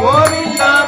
Govinda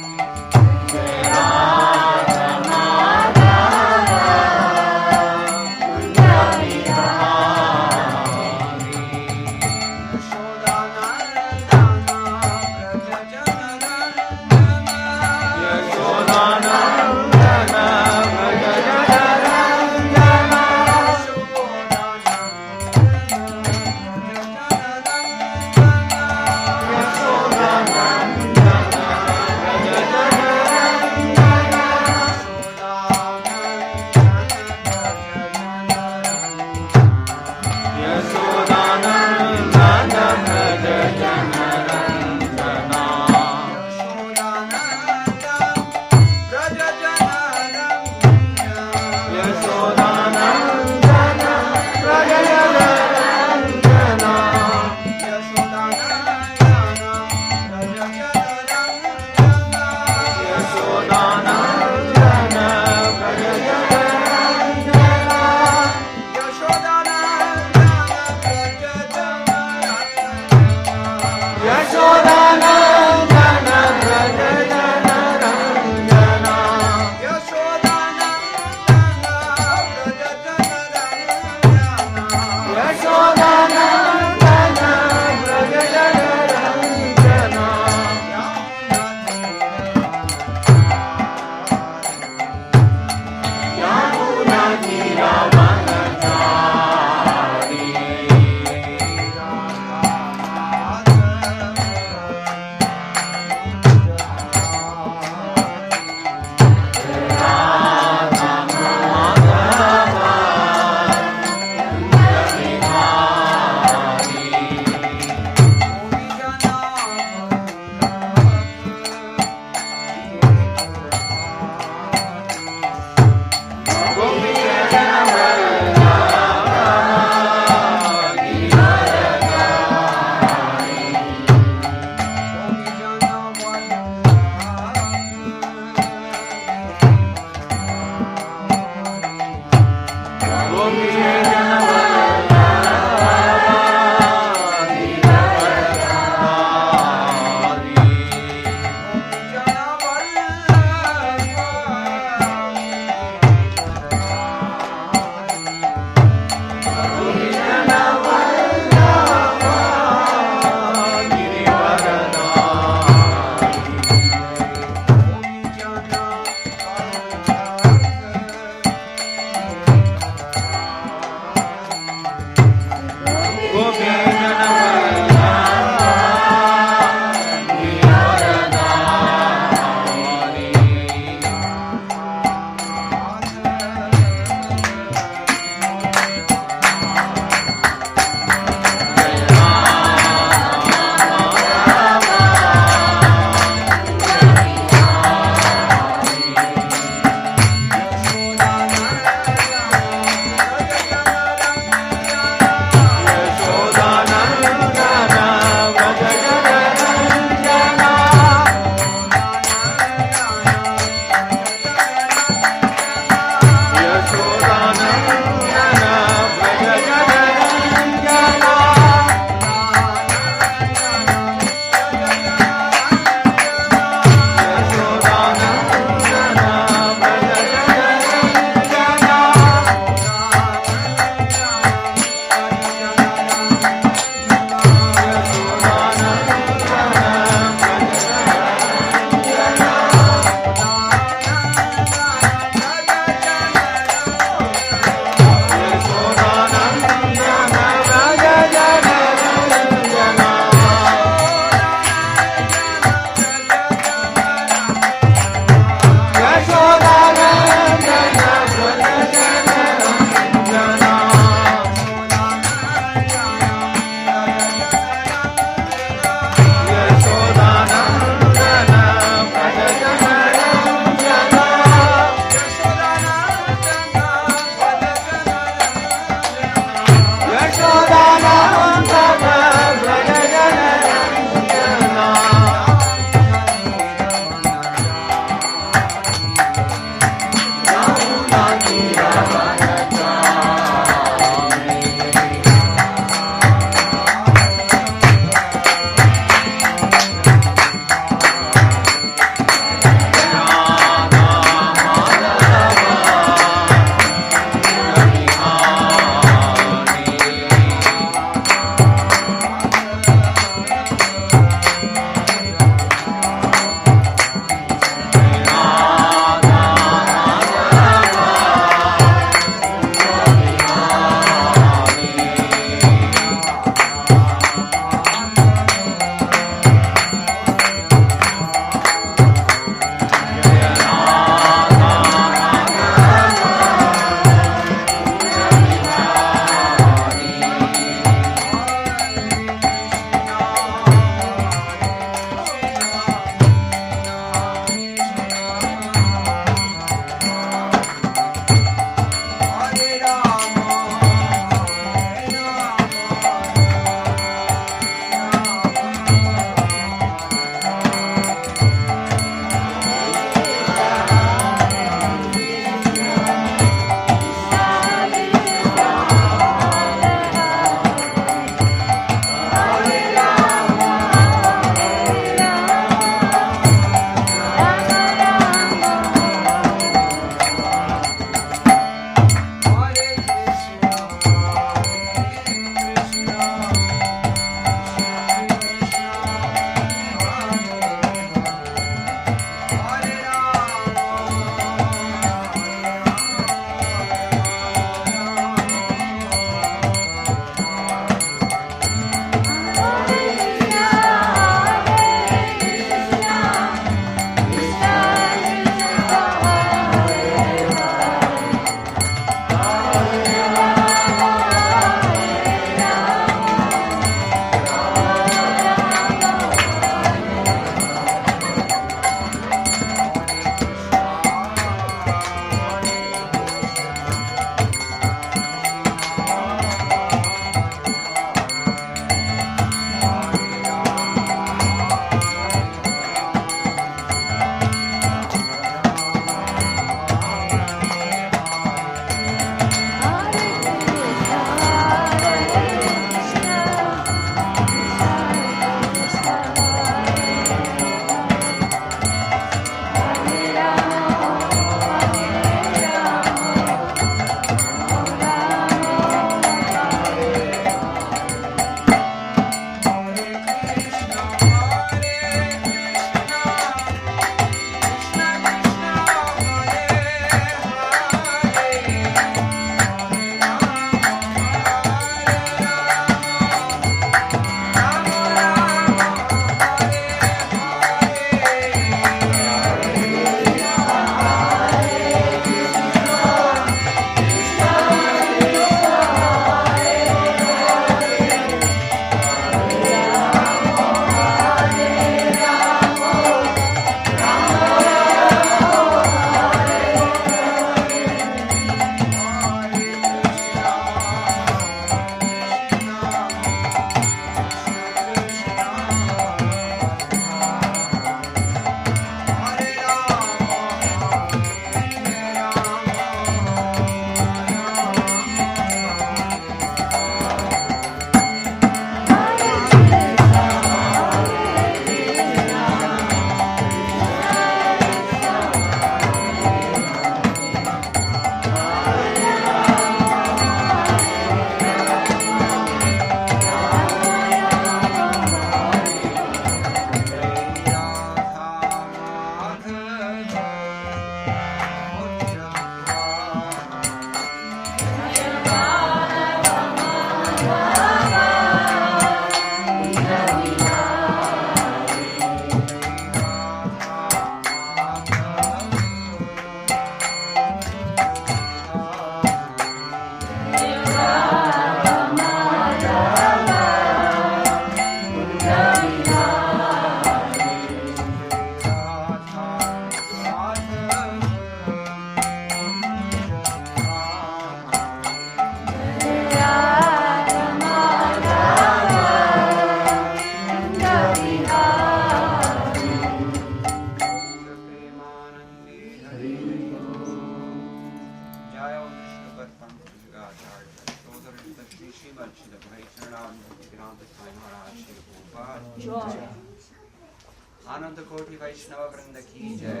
Ananda Gaudiya Vaishnava Vrinda ki jai.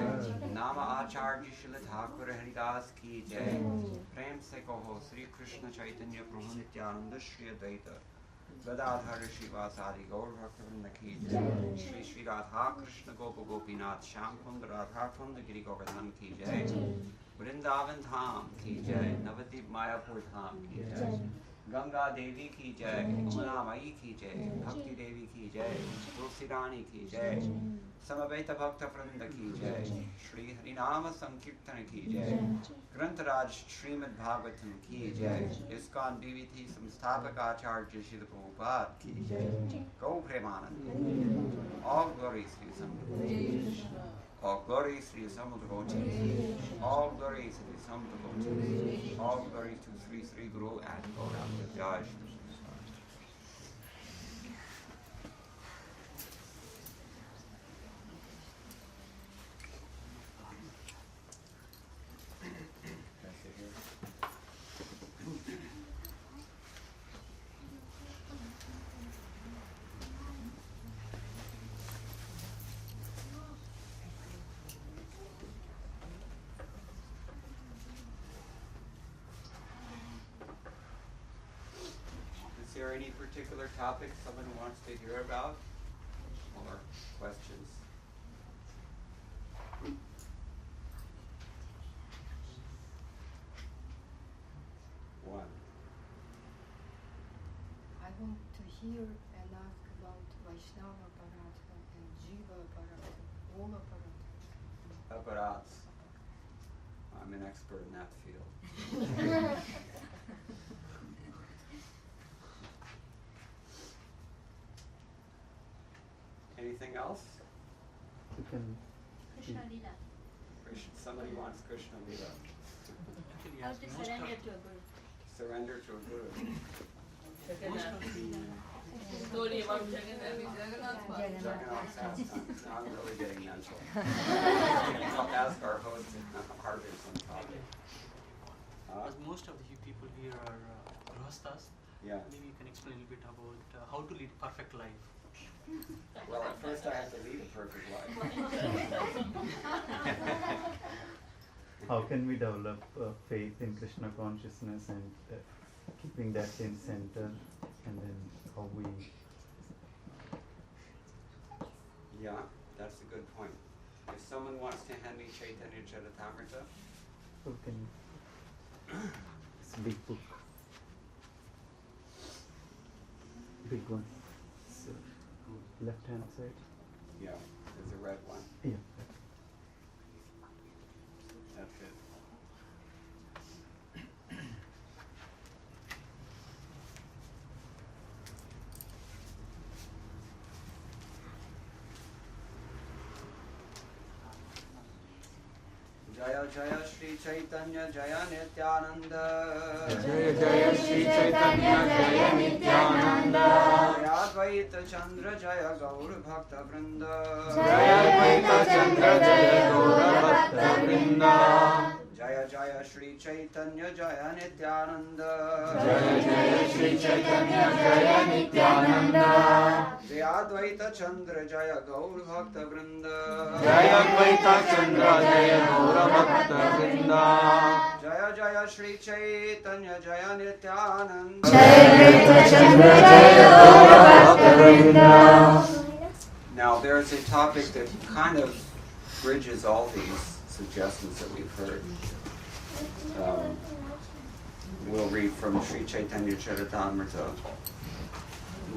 Nama Acharya Srila Thakur Haridas ki jai. Prem se kaho Sri Krishna Chaitanya Prabhu Nityananda Shri Advaita Gadadhar Shivasadi Gaur Bhaktivedanta ki jai. Shri Shri Radha Krishna Gopa Gopinath Sham Kunda Radha Kunda Giri Govardhan ki jai. Vrindavan Dham ki jai. Navadip Mayapur Dham ki jai. Ganga Devi ki jai, Umana Mai ki jai, Bhakti Devi ki jai, Tulsi Rani ki jai, Samaveta Bhakta Vrinda ki jai, Shri Harinama Sankirtana ki jai, Grantaraj Srimad-Bhagavatam ki jai, ISKCON BVT Samsthapak Acharya Srila Prabhupada ki jai, Go Premanand, all glory Sri Samudravoti, all glory Sri Samudravoti, all glory Sri Samudravoti, all glory to Sri Sri Guru and Gauranga Jai. Is there any particular topic someone wants to hear about or questions? One. I want to hear and ask about Vaishnava Bharata and Jiva Bharata, all Bharata. Aparats. I'm an expert in that field. Anything else? Krishna Lila. Somebody wants Krishna Lila. How to surrender to a guru. Surrender to a guru. Story about Jagannath. Jagannath's pastimes. Now I'm really getting mental. I'll ask our host Harvard some topic. Because most of the people here are grahasthas. Yeah. Maybe you can explain a little bit about how to lead a perfect life. Well, at first I have to lead a perfect life. How can we develop faith in Krishna consciousness and keeping that in center, and then how we... Yeah, that's a good point. If someone wants to hand me Chaitanya Charitamrita, So can it's a big book. Big one. So, left hand side. yeah, there's a red one. Yeah. That's it. Jaya Jaya Shri Chaitanya Jaya Nityananda. Jaya Jaya Shri Chaitanya Jaya Nityananda. Jaya Advaita Chandra Jaya Gaur Bhakta Vrinda. Jaya Advaita Chandra Jaya Gaura Bhakta Vrinda. Jaya Jaya Shri Chaitanya Jaya Nityananda. Jaya Jaya Shri Chaitanya Jaya Nityananda. Jaya Advaita Chandra Jaya Gaur Bhakta Vrinda. Jaya Advaita Chandra Jaya Gaura Bhakta Vrinda. Jaya Jaya Shri Chaitanya Jaya Nityananda. Jaya Chandra Jaya Gaura Bhakta Vrinda. Now there's a topic that kind of bridges all these suggestions that we've heard. We'll read from Sri Chaitanya Charitamrita,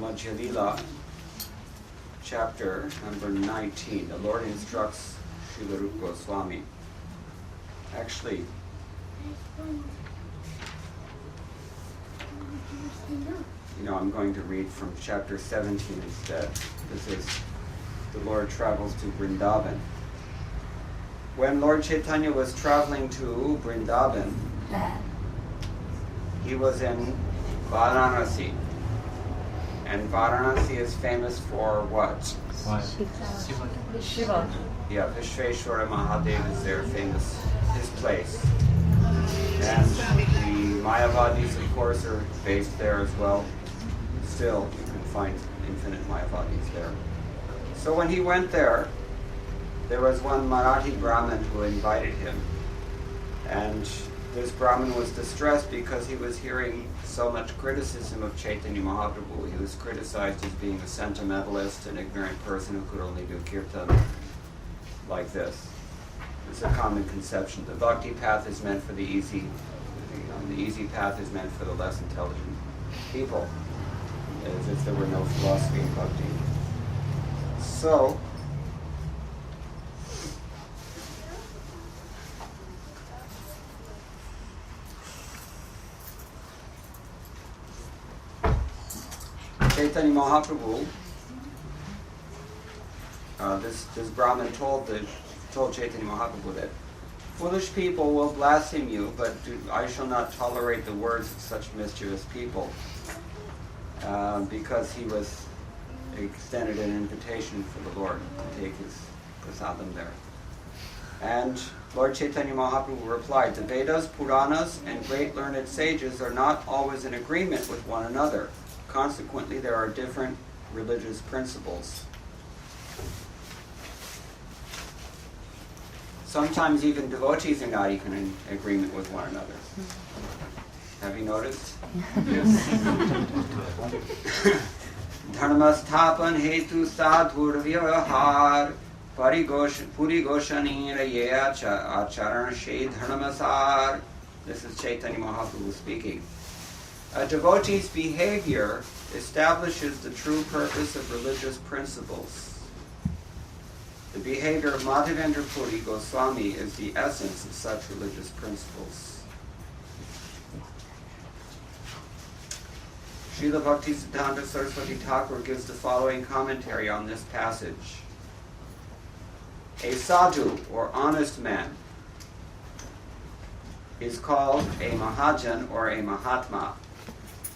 Madhya Lila, chapter number 19. The Lord instructs Srila Rupa Goswami. Actually, I'm going to read from chapter 17 instead. This is the Lord travels to Vrindavan. When Lord Chaitanya was traveling to Vrindavan, he was in Varanasi. And Varanasi is famous for what? Shiva. Yeah, Vishveshwara Mahadev is their famous, his place. And the Mayavadis, of course, are based there as well. Still, you can find infinite Mayavadis there. So when he went there, there was one Marathi Brahmin who invited him. And this Brahmin was distressed because he was hearing so much criticism of Chaitanya Mahaprabhu. He was criticized as being a sentimentalist, an ignorant person who could only do kirtana like this. It's a common conception. The bhakti path is meant for the easy. The easy path is meant for the less intelligent people, as if there were no philosophy in bhakti. So, Chaitanya Mahaprabhu, this Brahmin told Chaitanya Mahaprabhu that foolish people will blaspheme you, but I shall not tolerate the words of such mischievous people, because he was extended an invitation for the Lord to take his prasadam there. And Lord Chaitanya Mahaprabhu replied, the Vedas, Puranas, and great learned sages are not always in agreement with one another. Consequently, there are different religious principles. Sometimes even devotees are not even in agreement with one another. Have you noticed? Yes. Dharmastapan hetu sadhur vyavahar purigoshanira ye acharan she dharmasar. This is Chaitanya Mahaprabhu speaking. A devotee's behavior establishes the true purpose of religious principles. The behavior of Madhavendra Puri Goswami is the essence of such religious principles. Srila Bhaktisiddhanta Saraswati Thakur gives the following commentary on this passage. A sadhu, or honest man, is called a Mahajan or a Mahatma.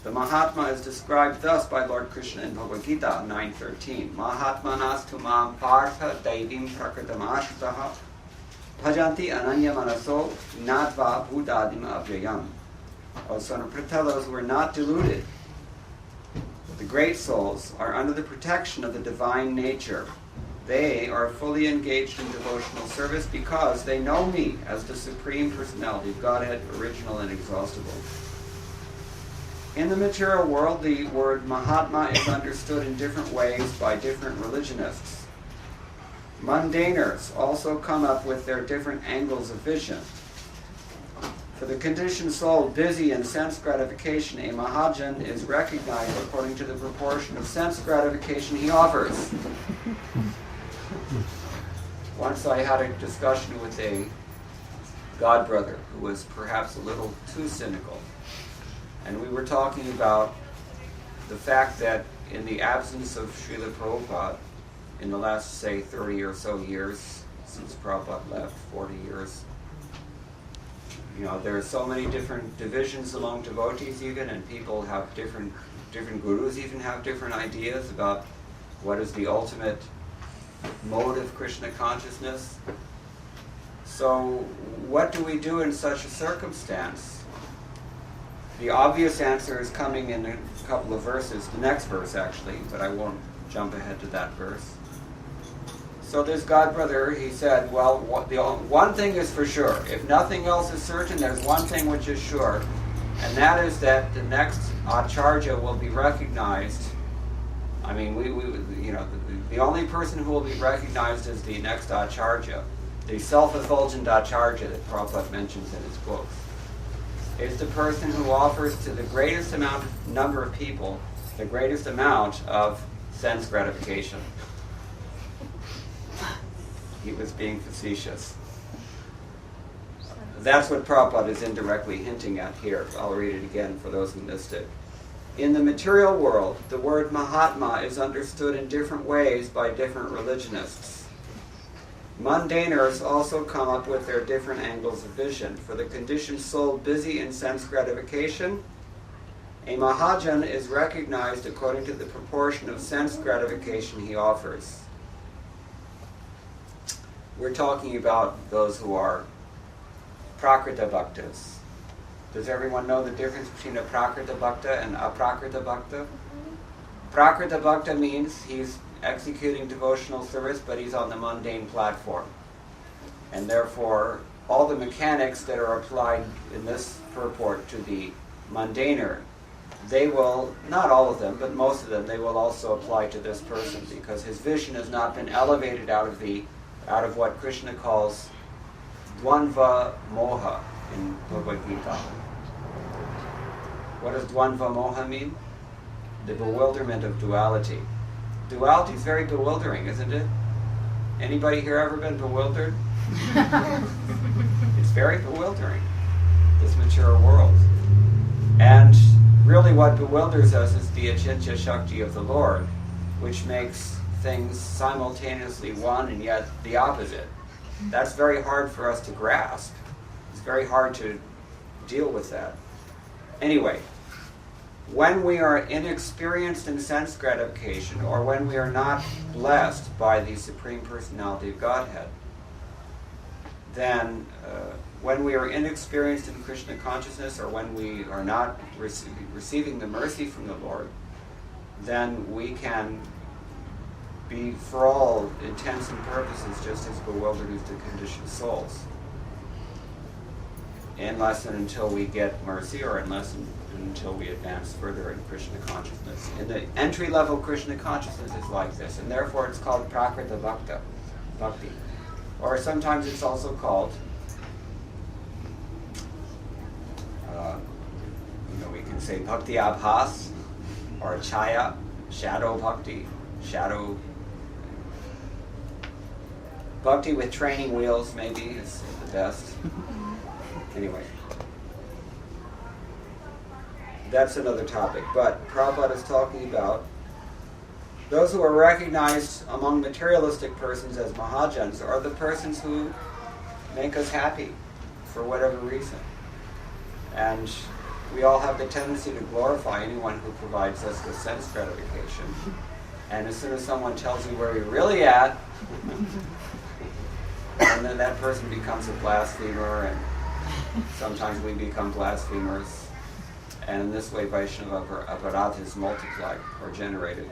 The Mahatma is described thus by Lord Krishna in Bhagavad-gita 9:13. Mahatmanas tumam partha daivim prakritamashtaha bhajanti ananya manaso nadva bhudadim avyayam. O son of Pritha, those who are not deluded, the great souls, are under the protection of the divine nature. They are fully engaged in devotional service because they know me as the Supreme Personality of Godhead, original and exhaustible. In the material world, the word Mahatma is understood in different ways by different religionists. Mundaners also come up with their different angles of vision. For the conditioned soul busy in sense gratification, a Mahajan is recognized according to the proportion of sense gratification he offers. Once I had a discussion with a godbrother who was perhaps a little too cynical. And we were talking about the fact that in the absence of Srila Prabhupada, in the last, say, 30 or so years, since Prabhupada left, 40 years, there are so many different divisions among devotees even, and people have different gurus even have different ideas about what is the ultimate mode of Krishna consciousness. So what do we do in such a circumstance? The obvious answer is coming in a couple of verses, the next verse actually, but I won't jump ahead to that verse. So this godbrother, he said, well, one thing is for sure. If nothing else is certain, there's one thing which is sure, and that is that the next acharya will be recognized. I mean, the only person who will be recognized as the next acharya, the self-effulgent acharya that Prabhupada mentions in his books, is the person who offers to the greatest number of people the greatest amount of sense gratification. He was being facetious. That's what Prabhupada is indirectly hinting at here. I'll read it again for those who missed it. In the material world, the word Mahatma is understood in different ways by different religionists. Mundaners also come up with their different angles of vision. For the conditioned soul busy in sense gratification, a Mahajan is recognized according to the proportion of sense gratification he offers. We're talking about those who are Prakrita Bhaktas. Does everyone know the difference between a Prakrita Bhakta and Aprakrita Bhakta? Prakrita Bhakta means he's executing devotional service, but he's on the mundane platform. And therefore, all the mechanics that are applied in this purport to the mundaner, they will, not all of them, but most of them, they will also apply to this person, because his vision has not been elevated out of what Krishna calls dvandva moha in Bhagavad-gita. What does dvandva moha mean? The bewilderment of duality. Duality is very bewildering, isn't it? Anybody here ever been bewildered? It's very bewildering, this material world. And really what bewilders us is the achintya shakti of the Lord, which makes things simultaneously one and yet the opposite. That's very hard for us to grasp. It's very hard to deal with that. Anyway, when we are inexperienced in sense gratification, or when we are not blessed by the Supreme Personality of Godhead, then when we are inexperienced in Krishna consciousness, or when we are not receiving the mercy from the Lord, then we can be, for all intents and purposes, just as bewildered as the conditioned souls. Unless and until we get mercy, or unless and until we advance further in Krishna consciousness. And the entry-level Krishna consciousness is like this, and therefore it's called prakrita bhakti. Or sometimes it's also called, we can say bhakti abhas, or chaya, shadow bhakti, shadow bhakti with training wheels, maybe, is the best. Anyway, that's another topic. But Prabhupada is talking about those who are recognized among materialistic persons as mahajans are the persons who make us happy for whatever reason. And we all have the tendency to glorify anyone who provides us with sense gratification. And as soon as someone tells you where you're really at, and then that person becomes a blasphemer, and sometimes we become blasphemers. And in this way, Vaishnava aparadha is multiplied or generated.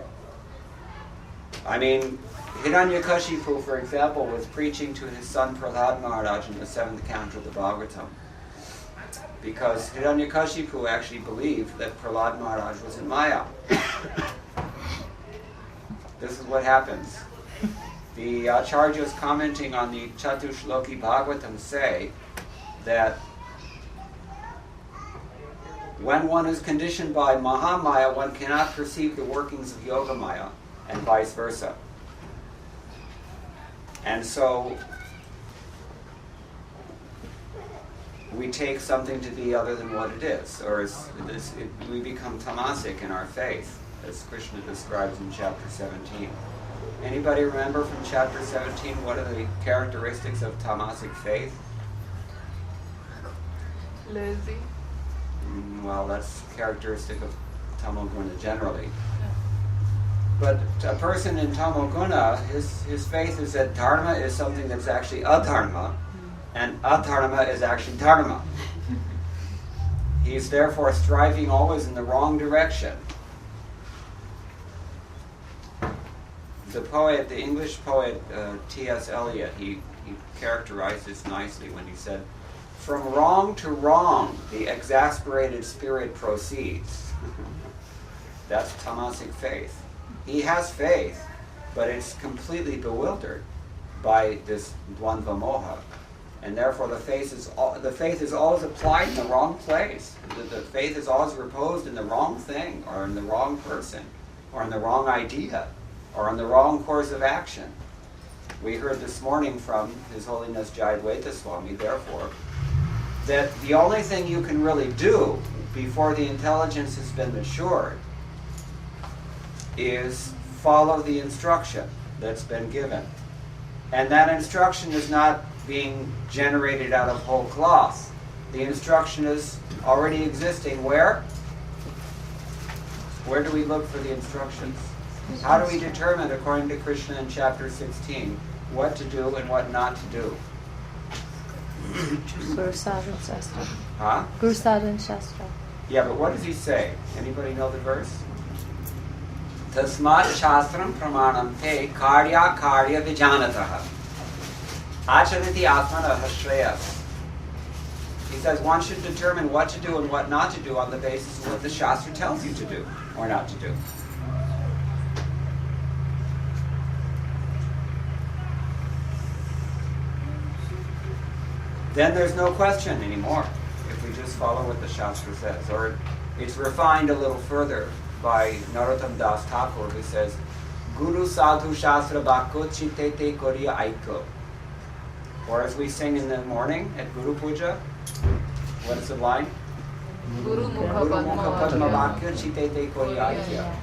I mean, Hiranyakashipu, for example, was preaching to his son Prahlad Maharaj in the 7th canto of the Bhagavatam. Because Hiranyakashipu actually believed that Prahlad Maharaj was in Maya. This is what happens. The Acharyas commenting on the Chatushloki Bhagavatam say that when one is conditioned by Mahamaya, one cannot perceive the workings of Yogamaya, and vice versa. And so we take something to be other than what it is, or we become tamasic in our faith, as Krishna describes in chapter 17. Anybody remember from chapter 17 what are the characteristics of tamasic faith? Lazy. Well, that's characteristic of tamoguna generally. But a person in tamoguna, his faith is that dharma is something that's actually adharma, and adharma is actually dharma. He's therefore striving always in the wrong direction. The English poet T.S. Eliot, he characterized this nicely when he said, "From wrong to wrong, the exasperated spirit proceeds." That's tamasic faith. He has faith, but it's completely bewildered by this dvandva moha. And therefore the faith is always applied in the wrong place. The faith is always reposed in the wrong thing, or in the wrong person, or in the wrong idea, or in the wrong course of action. We heard this morning from His Holiness Gaudiya Swami, therefore, that the only thing you can really do before the intelligence has been matured is follow the instruction that's been given. And that instruction is not being generated out of whole cloth. The instruction is already existing where? Where do we look for the instructions? How do we determine, according to Krishna in chapter 16, what to do and what not to do? Guru Sadhana Shastra. Huh? Guru Sadhana Shastra. Yeah, but what does he say? Anybody know the verse? Tasmat Shastram Pramanam Te Karya Karya Vijanataha. Achariti Atmana Shreyas. He says one should determine what to do and what not to do on the basis of what the Shastra tells you to do or not to do. Then there's no question anymore if we just follow what the Shastra says. Or it's refined a little further by Narottam Das Thakur, who says, Guru Sadhu Shastra Bhakko Chittete Koriya Aiko. Or as we sing in the morning at Guru Puja, what is the line? Guru Mukha Padma Vakya Chittete Koriya Aiko.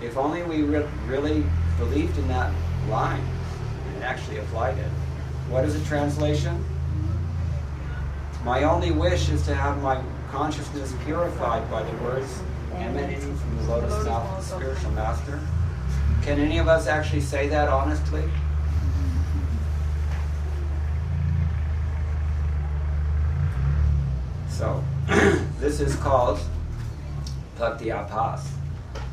If only we really believed in that line and actually applied it. What is the translation? My only wish is to have my consciousness purified by the words emanating from the lotus mouth of the spiritual master. Can any of us actually say that honestly? So, this is called Bhakti Apas,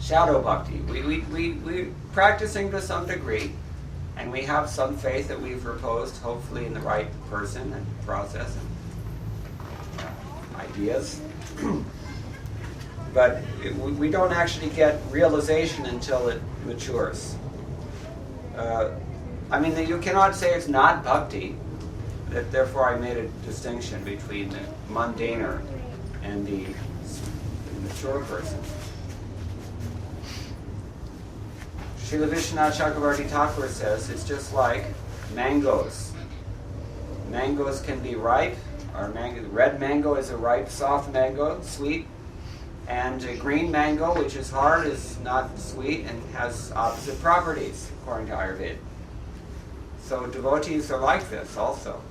shadow bhakti. We're practicing to some degree, and we have some faith that we've reposed, hopefully in the right person and process and ideas. But we don't actually get realization until it matures. I mean, you cannot say it's not bhakti. That therefore I made a distinction between the mundaner and the mature person. Srila Vishwanath Chakravarti Thakur says it's just like mangoes. Mangoes can be ripe, or red mango is a ripe, soft mango, sweet, and a green mango, which is hard, is not sweet and has opposite properties, according to Ayurveda. So devotees are like this also.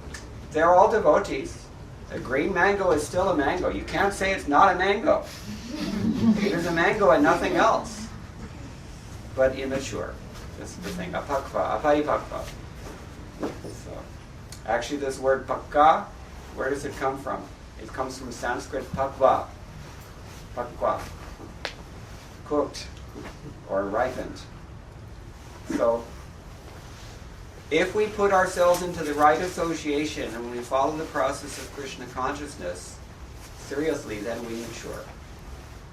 They're all devotees. A green mango is still a mango. You can't say it's not a mango. It is a mango and nothing else. But immature. This is the thing. Apakva, aparipakva. So, actually, this word pakka, where does it come from? It comes from Sanskrit pakva. Pakwa. Cooked or ripened. So, if we put ourselves into the right association and we follow the process of Krishna consciousness seriously, then we mature.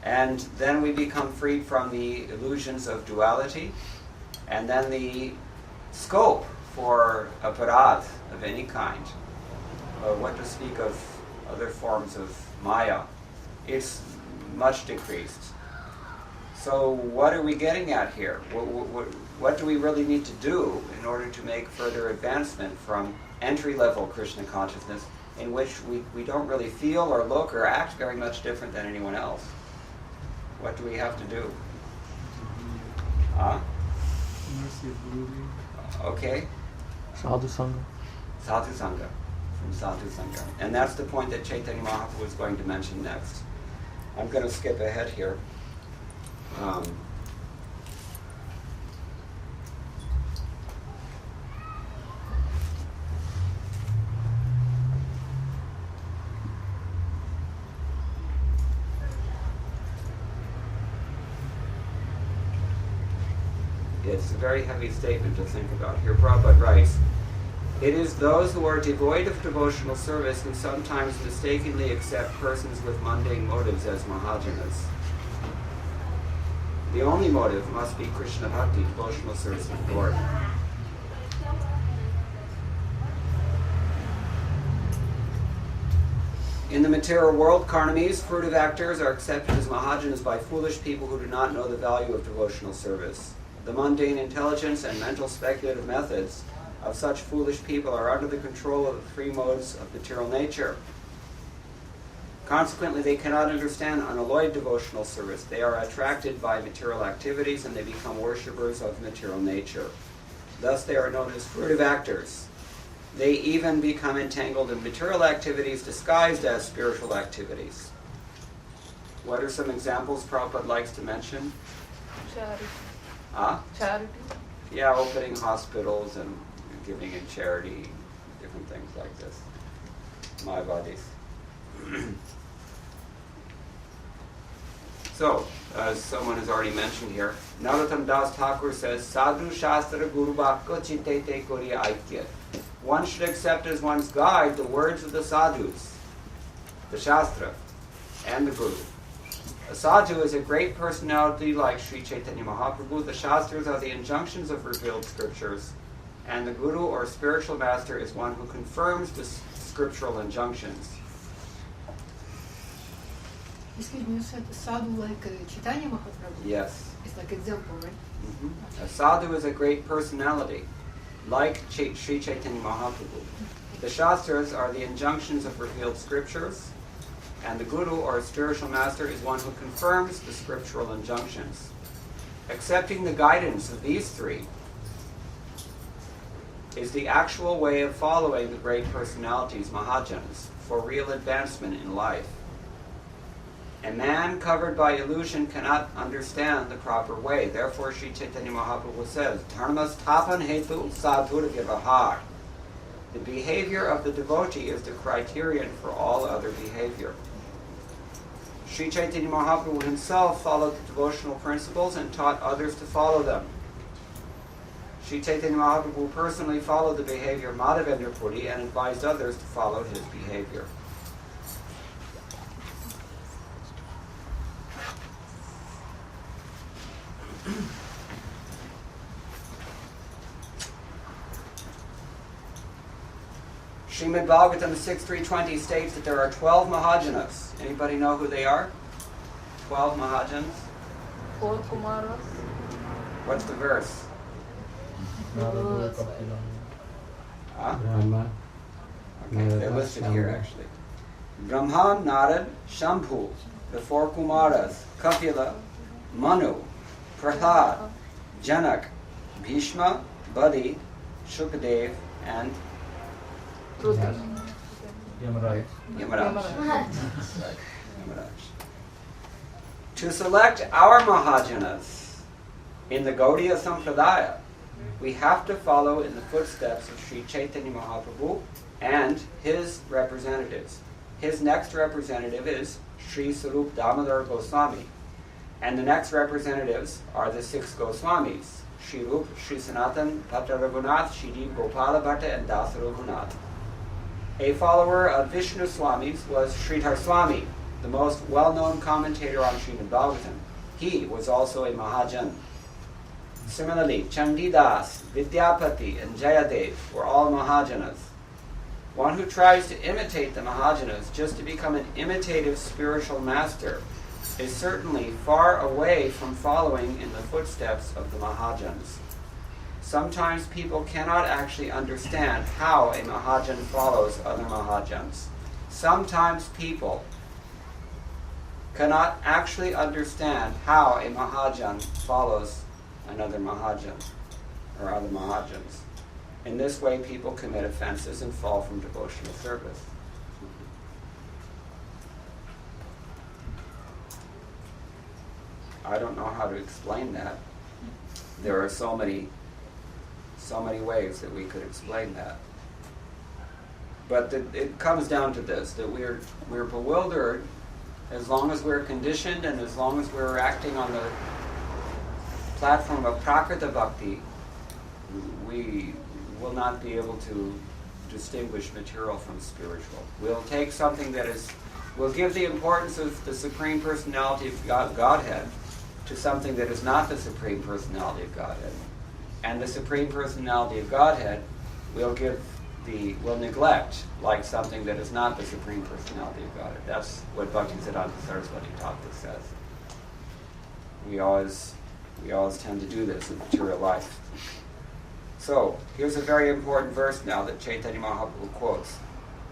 And then we become freed from the illusions of duality, and then the scope for aparadh of any kind, what to speak of other forms of maya, is much decreased. So what are we getting at here? What do we really need to do in order to make further advancement from entry-level Krishna consciousness, in which we don't really feel or look or act very much different than anyone else? What do we have to do? Okay. Sadhu Sangha. Sadhu Sangha. From Sadhu Sangha. And that's the point that Chaitanya Mahaprabhu was going to mention next. I'm going to skip ahead here. It's a very heavy statement to think about here. Prabhupada writes, it is those who are devoid of devotional service who sometimes mistakenly accept persons with mundane motives as Mahajanas. The only motive must be Krishna-bhakti, devotional service of the Lord. In the material world, karnamis, fruitive actors, are accepted as Mahajanas by foolish people who do not know the value of devotional service. The mundane intelligence and mental speculative methods of such foolish people are under the control of the three modes of material nature. Consequently, they cannot understand unalloyed devotional service. They are attracted by material activities and they become worshippers of material nature. Thus, they are known as fruitive actors. They even become entangled in material activities disguised as spiritual activities. What are some examples Prabhupada likes to mention? Charity. Charity? Yeah, opening hospitals and giving in charity, different things like this. Mayavadis. So, as someone has already mentioned here, Narottam Das Thakur says, Sadhu Shastra Guru Bhakko Chittete Koriya Aikya. One should accept as one's guide the words of the sadhus, the Shastra, and the Guru. A sadhu is a great personality like Sri Chaitanya Mahaprabhu. The Shastras are the injunctions of revealed scriptures, and the Guru or spiritual master is one who confirms the scriptural injunctions. Excuse me, you said sadhu like Chaitanya Mahaprabhu? Yes. It's like example, right? A sadhu is a great personality, like Sri Chaitanya Mahaprabhu. The Shastras are the injunctions of revealed scriptures, and the Guru or spiritual master is one who confirms the scriptural injunctions. Accepting the guidance of these three is the actual way of following the great personalities, Mahajans, for real advancement in life. A man covered by illusion cannot understand the proper way. Therefore, Sri Chaitanya Mahaprabhu says, Dharmas tapan hetu sadhur vyavahar. The behavior of the devotee is the criterion for all other behavior. Sri Chaitanya Mahaprabhu himself followed the devotional principles and taught others to follow them. Sri Chaitanya Mahaprabhu personally followed the behavior of Madhavendra Puri and advised others to follow his behavior. Srimad-Bhagavatam 6.3.20 states that there are 12 Mahajanas. Anybody know who they are? 12 Mahajans? 4 Kumaras. What's the verse? Huh? Okay, they're listed here actually. Brahma, Narad, Shambhu, the 4 Kumaras, Kapila, Manu, Prahlad, Janak, Bhishma, Bali, Shukadev, and Yamaraj. To select our Mahajanas in the Gaudiya Sampradaya, we have to follow in the footsteps of Sri Chaitanya Mahaprabhu and his representatives. His next representative is Sri Sarup Damodar Goswami, and the next representatives are the 6 Goswamis, Sri Rup, Sri Sanatan, Bhatta Raghunath, Sri Gopala Bhatta, and Dasa Raghunath. A follower of Vishnu Swami's was Sridhar Swami, the most well-known commentator on Srimad Bhagavatam. He was also a Mahajan. Similarly, Chandidas, Vidyapati, and Jayadev were all Mahajanas. One who tries to imitate the Mahajanas just to become an imitative spiritual master is certainly far away from following in the footsteps of the Mahajans. Sometimes people cannot actually understand how a Mahajan follows other Mahajans. Sometimes people cannot actually understand how a Mahajan follows another Mahajan or other Mahajans. In this way, people commit offenses and fall from devotional service. I don't know how to explain that. There are so many ways that we could explain that. But it comes down to this, that we're bewildered as long as we're conditioned and as long as we're acting on the platform of Prakrita Bhakti, we will not be able to distinguish material from spiritual. We'll take something that is, we'll give the importance of the Supreme Personality of Godhead to something that is not the Supreme Personality of Godhead. And the Supreme Personality of Godhead we'll neglect like something that is not the Supreme Personality of Godhead. That's what Bhaktivedanta Saraswati Thakur says. We always tend to do this in material life. So, here's a very important verse now that Chaitanya Mahaprabhu quotes.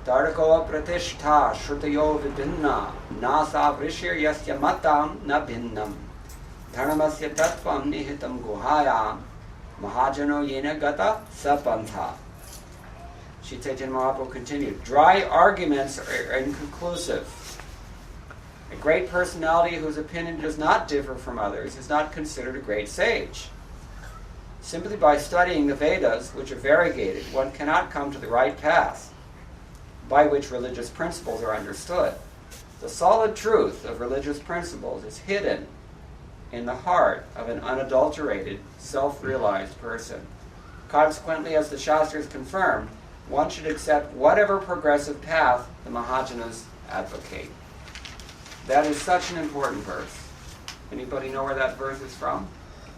Tarako pratishta shrutayo vibhinna nasa vrishir yasya matam na bhinnam dharmasya tattvam nihitam guhayam mahajano yena gata sapantha. Shri Chaitanya Mahaprabhu continued, dry arguments are inconclusive. A great personality whose opinion does not differ from others is not considered a great sage. Simply by studying the Vedas, which are variegated, one cannot come to the right path by which religious principles are understood. The solid truth of religious principles is hidden in the heart of an unadulterated, self-realized person. Consequently, as the Shastras confirm, one should accept whatever progressive path the Mahajanas advocate. That is such an important verse. Anybody know where that verse is from?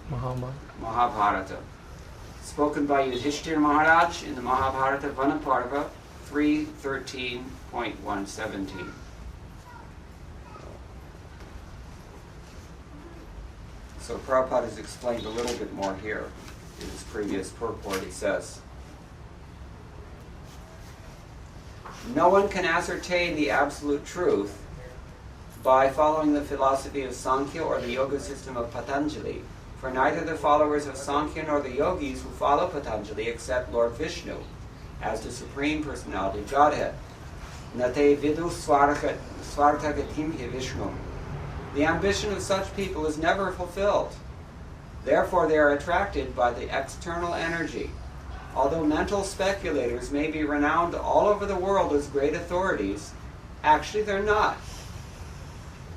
Mahabharata. Spoken by Yudhishthira Maharaj in the Mahabharata Vanaparva 3:13.117. So Prabhupada has explained a little bit more here. In his previous purport, he says, no one can ascertain the absolute truth by following the philosophy of Sankhya or the yoga system of Patanjali, for neither the followers of Sankhya nor the yogis who follow Patanjali accept Lord Vishnu as the Supreme Personality of Godhead. Nate vidu swarthagatimhi Vishnu. The ambition of such people is never fulfilled. Therefore, they are attracted by the external energy. Although mental speculators may be renowned all over the world as great authorities, actually they're not.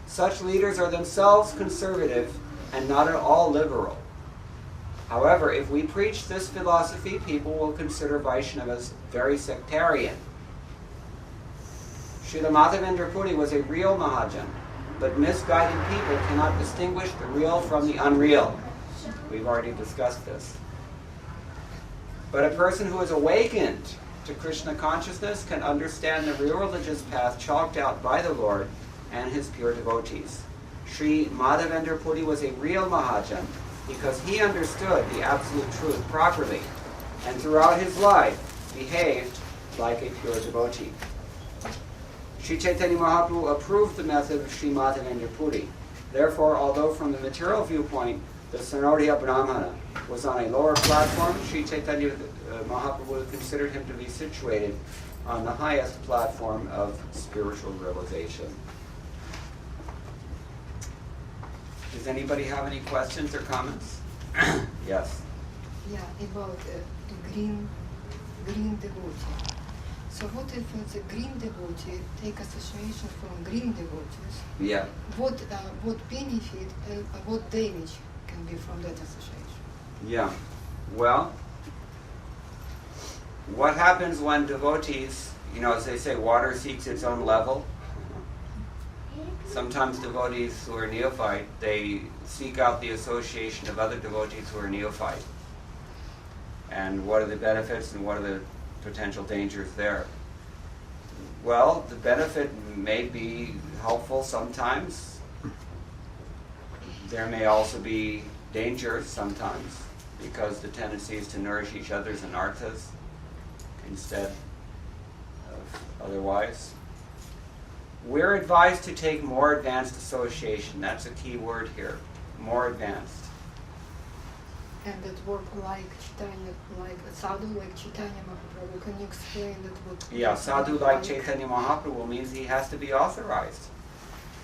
Such leaders are themselves conservative and not at all liberal. However, if we preach this philosophy, people will consider Vaishnavas very sectarian. Srila Madhavendra Puri was a real Mahajan, but misguided people cannot distinguish the real from the unreal. We've already discussed this. But a person who is awakened to Krishna consciousness can understand the real religious path chalked out by the Lord and his pure devotees. Sri Madhavendra Puri was a real Mahajan because he understood the absolute truth properly and throughout his life behaved like a pure devotee. Sri Chaitanya Mahaprabhu approved the method of Sri Madhavendra Puri. Therefore, although from the material viewpoint, the Sanodhya Brahmana was on a lower platform, Sri Chaitanya Mahaprabhu considered him to be situated on the highest platform of spiritual realization. Does anybody have any questions or comments? Yes. Yeah, about green devotee. So what if the green devotee take association from green devotees? Yeah. What benefit and what damage can be from that association? Yeah. Well, what happens when devotees, as they say, water seeks its own level? Sometimes devotees who are neophyte, they seek out the association of other devotees who are neophyte. And what are the benefits and what are the potential dangers there? Well, the benefit may be helpful sometimes. There may also be dangers sometimes, because the tendency is to nourish each other's anarthas instead of otherwise. We're advised to take more advanced association. That's a key word here. More advanced. And that word like Chaitanya, like sadhu, like Chaitanya Mahaprabhu. Can you explain that? What yeah, sadhu like Chaitanya Mahaprabhu means he has to be authorized.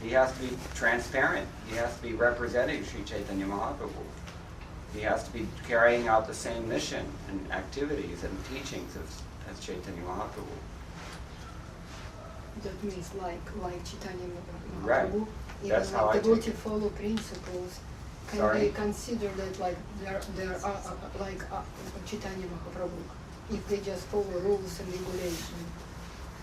He has to be transparent. He has to be representing Sri Chaitanya Mahaprabhu. He has to be carrying out the same mission and activities and teachings as Chaitanya Mahaprabhu. That means like Chaitanya Mahaprabhu. Right. Even That's how I like take devotee it. follow principles. Can Sorry? they consider that like there are like Chaitanya Mahaprabhu if they just follow rules and regulations?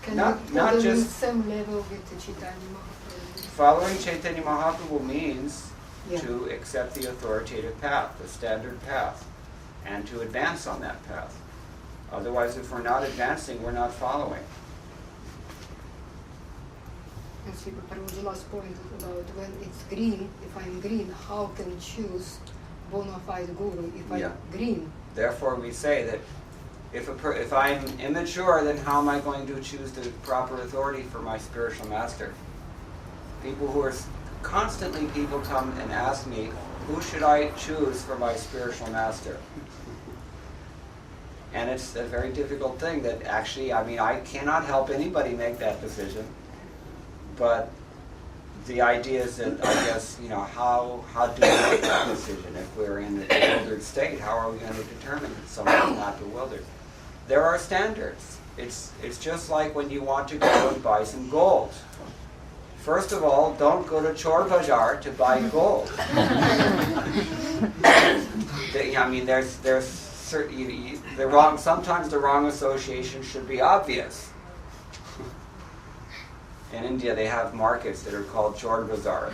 Can Not we put them on the just same level with the Chaitanya Mahaprabhu? Following Chaitanya Mahaprabhu means Yeah. to accept the authoritative path, the standard path, and to advance on that path. Otherwise, if we're not advancing, we're not following. And Srila Prabhuji last point about when it's green, if I'm green, how can choose bona fide guru if I'm Yeah. green? Therefore, we say that if I'm immature, then how am I going to choose the proper authority for my spiritual master? People come and ask me, who should I choose for my spiritual master? And it's a very difficult thing that actually, I cannot help anybody make that decision. But the idea is that, I guess, how do we make that decision? If we're in a bewildered state, how are we going to determine that someone is not bewildered? There are standards. It's just like when you want to go and buy some gold First of all, don't go to Chor Bazaar to buy gold. I mean, there's certain sometimes the wrong association should be obvious. In India, they have markets that are called Chor Bazaar,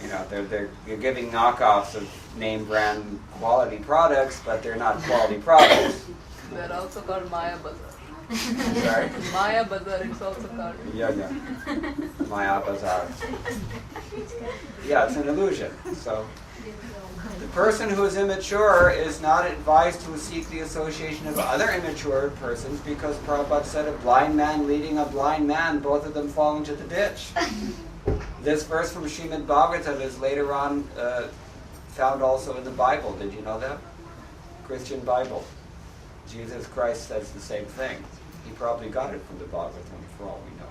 and they're giving knockoffs of name brand quality products, but they're not quality products. They're also called Maya Bazaar. Sorry? Maya Bazaar, it's also called. Yeah. Maya Bazaar. Yeah, it's an illusion. So, the person who is immature is not advised to seek the association of other immature persons, because Prabhupada said a blind man leading a blind man, both of them fall into the ditch. This verse from Srimad-Bhagavatam is later on found also in the Bible. Did you know that? Christian Bible. Jesus Christ says the same thing. He probably got it from the Bhagavatam, for all we know.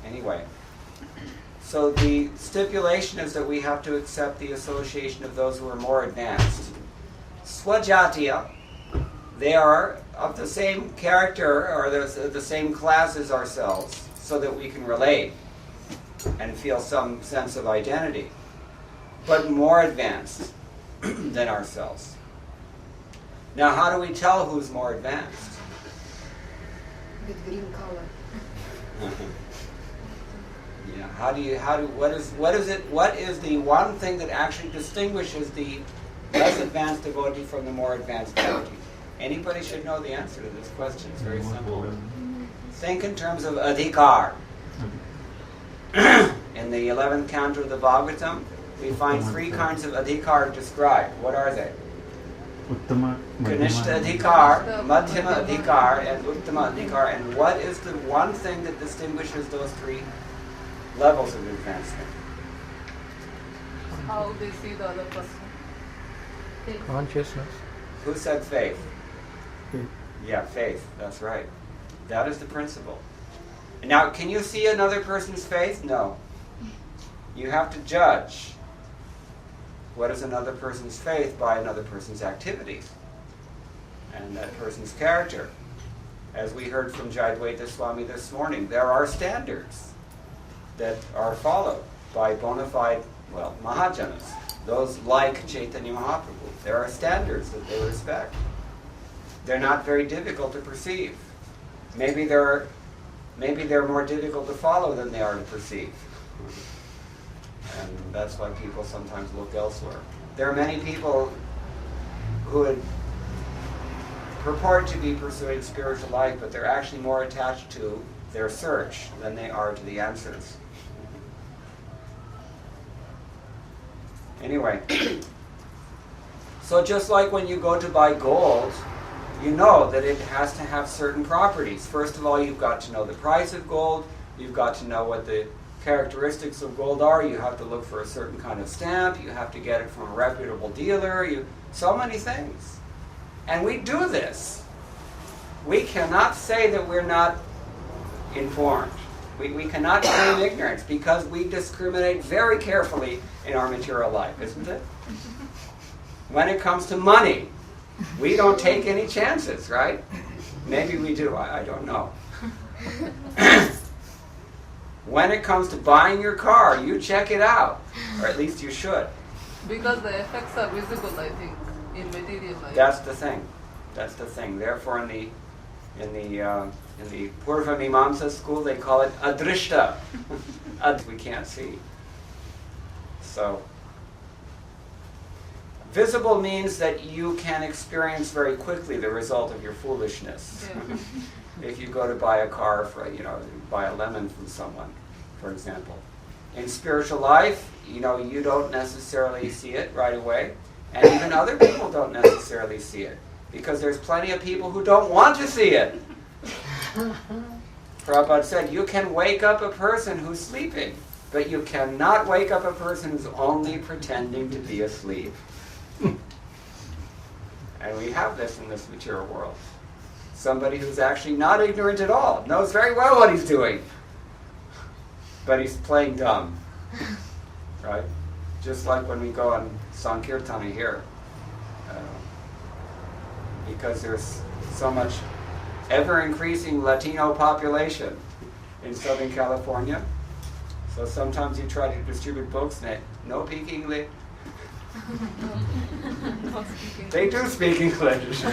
Anyway, so the stipulation is that we have to accept the association of those who are more advanced. Swajatiya, they are of the same character or the same class as ourselves, so that we can relate and feel some sense of identity, but more advanced than ourselves. Now, how do we tell who's more advanced? With green color. Yeah. What is the one thing that actually distinguishes the less advanced devotee from the more advanced devotee? Anybody should know the answer to this question. It's very simple. Think in terms of adhikar. In the 11th canto of the Bhagavatam, we find 3 kinds of adhikar described. What are they? Kanishta adhikar, madhyama adhikar, and uttama adhikar. And what is the one thing that distinguishes those 3 levels of advancement? How they see the other person. Consciousness. Who said faith? Faith. Yeah, faith. That's right. That is the principle. Now, can you see another person's faith? No. You have to judge what is another person's faith by another person's activities and that person's character. As we heard from Jayadvaita Swami this morning, there are standards that are followed by bona fide, Mahajanas, those like Chaitanya Mahaprabhu. There are standards that they respect. They're not very difficult to perceive. Maybe they're more difficult to follow than they are to perceive. And that's why people sometimes look elsewhere. There are many people who would purport to be pursuing spiritual life, but they're actually more attached to their search than they are to the answers. Anyway, so just like when you go to buy gold, you know that it has to have certain properties. First of all, you've got to know the price of gold. You've got to know what the characteristics of gold are. You have to look for a certain kind of stamp. You have to get it from a reputable dealer. So many things. And we do this. We cannot say that we're not informed. We cannot claim ignorance because we discriminate very carefully in our material life, isn't it? When it comes to money, we don't take any chances, right? Maybe we do, I don't know. When it comes to buying your car, you check it out, or at least you should. Because the effects are visible, I think, in material life. That's the thing. Therefore, in the Purva Mimamsa school, they call it adrishta. We can't see. So, visible means that you can experience very quickly the result of your foolishness. Yeah. If you go to buy a car buy a lemon from someone, for example. In spiritual life, you don't necessarily see it right away, and even other people don't necessarily see it, because there's plenty of people who don't want to see it. Prabhupada said, you can wake up a person who's sleeping, but you cannot wake up a person who's only pretending to be asleep. And we have this in this material world. Somebody who's actually not ignorant at all, knows very well what he's doing, but he's playing dumb. Right? Just like when we go on Sankirtana here. Because there's so much ever-increasing Latino population in Southern California, So sometimes you try to distribute books and no speak English. They do speak English. You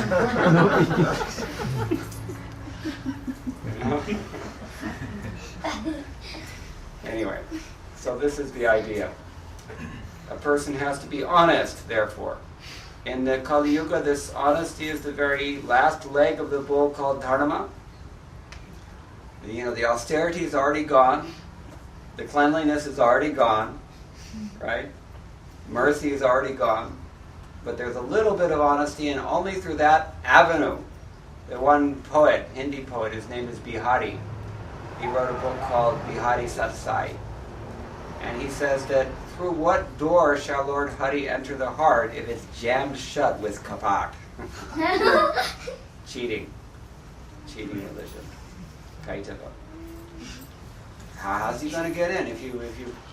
know? Anyway, so this is the idea. A person has to be honest, therefore. In the Kali Yuga, this honesty is the very last leg of the bull called dharma. You know, the austerity is already gone. The cleanliness is already gone, right? Mercy is already gone. But there's a little bit of honesty, and only through that avenue. The one poet, Hindi poet, his name is Bihari. He wrote a book called Bihari Satsai. And he says that through what door shall Lord Hari enter the heart if it's jammed shut with kapak? Cheating religion. Kaitava. How's he going to get in if you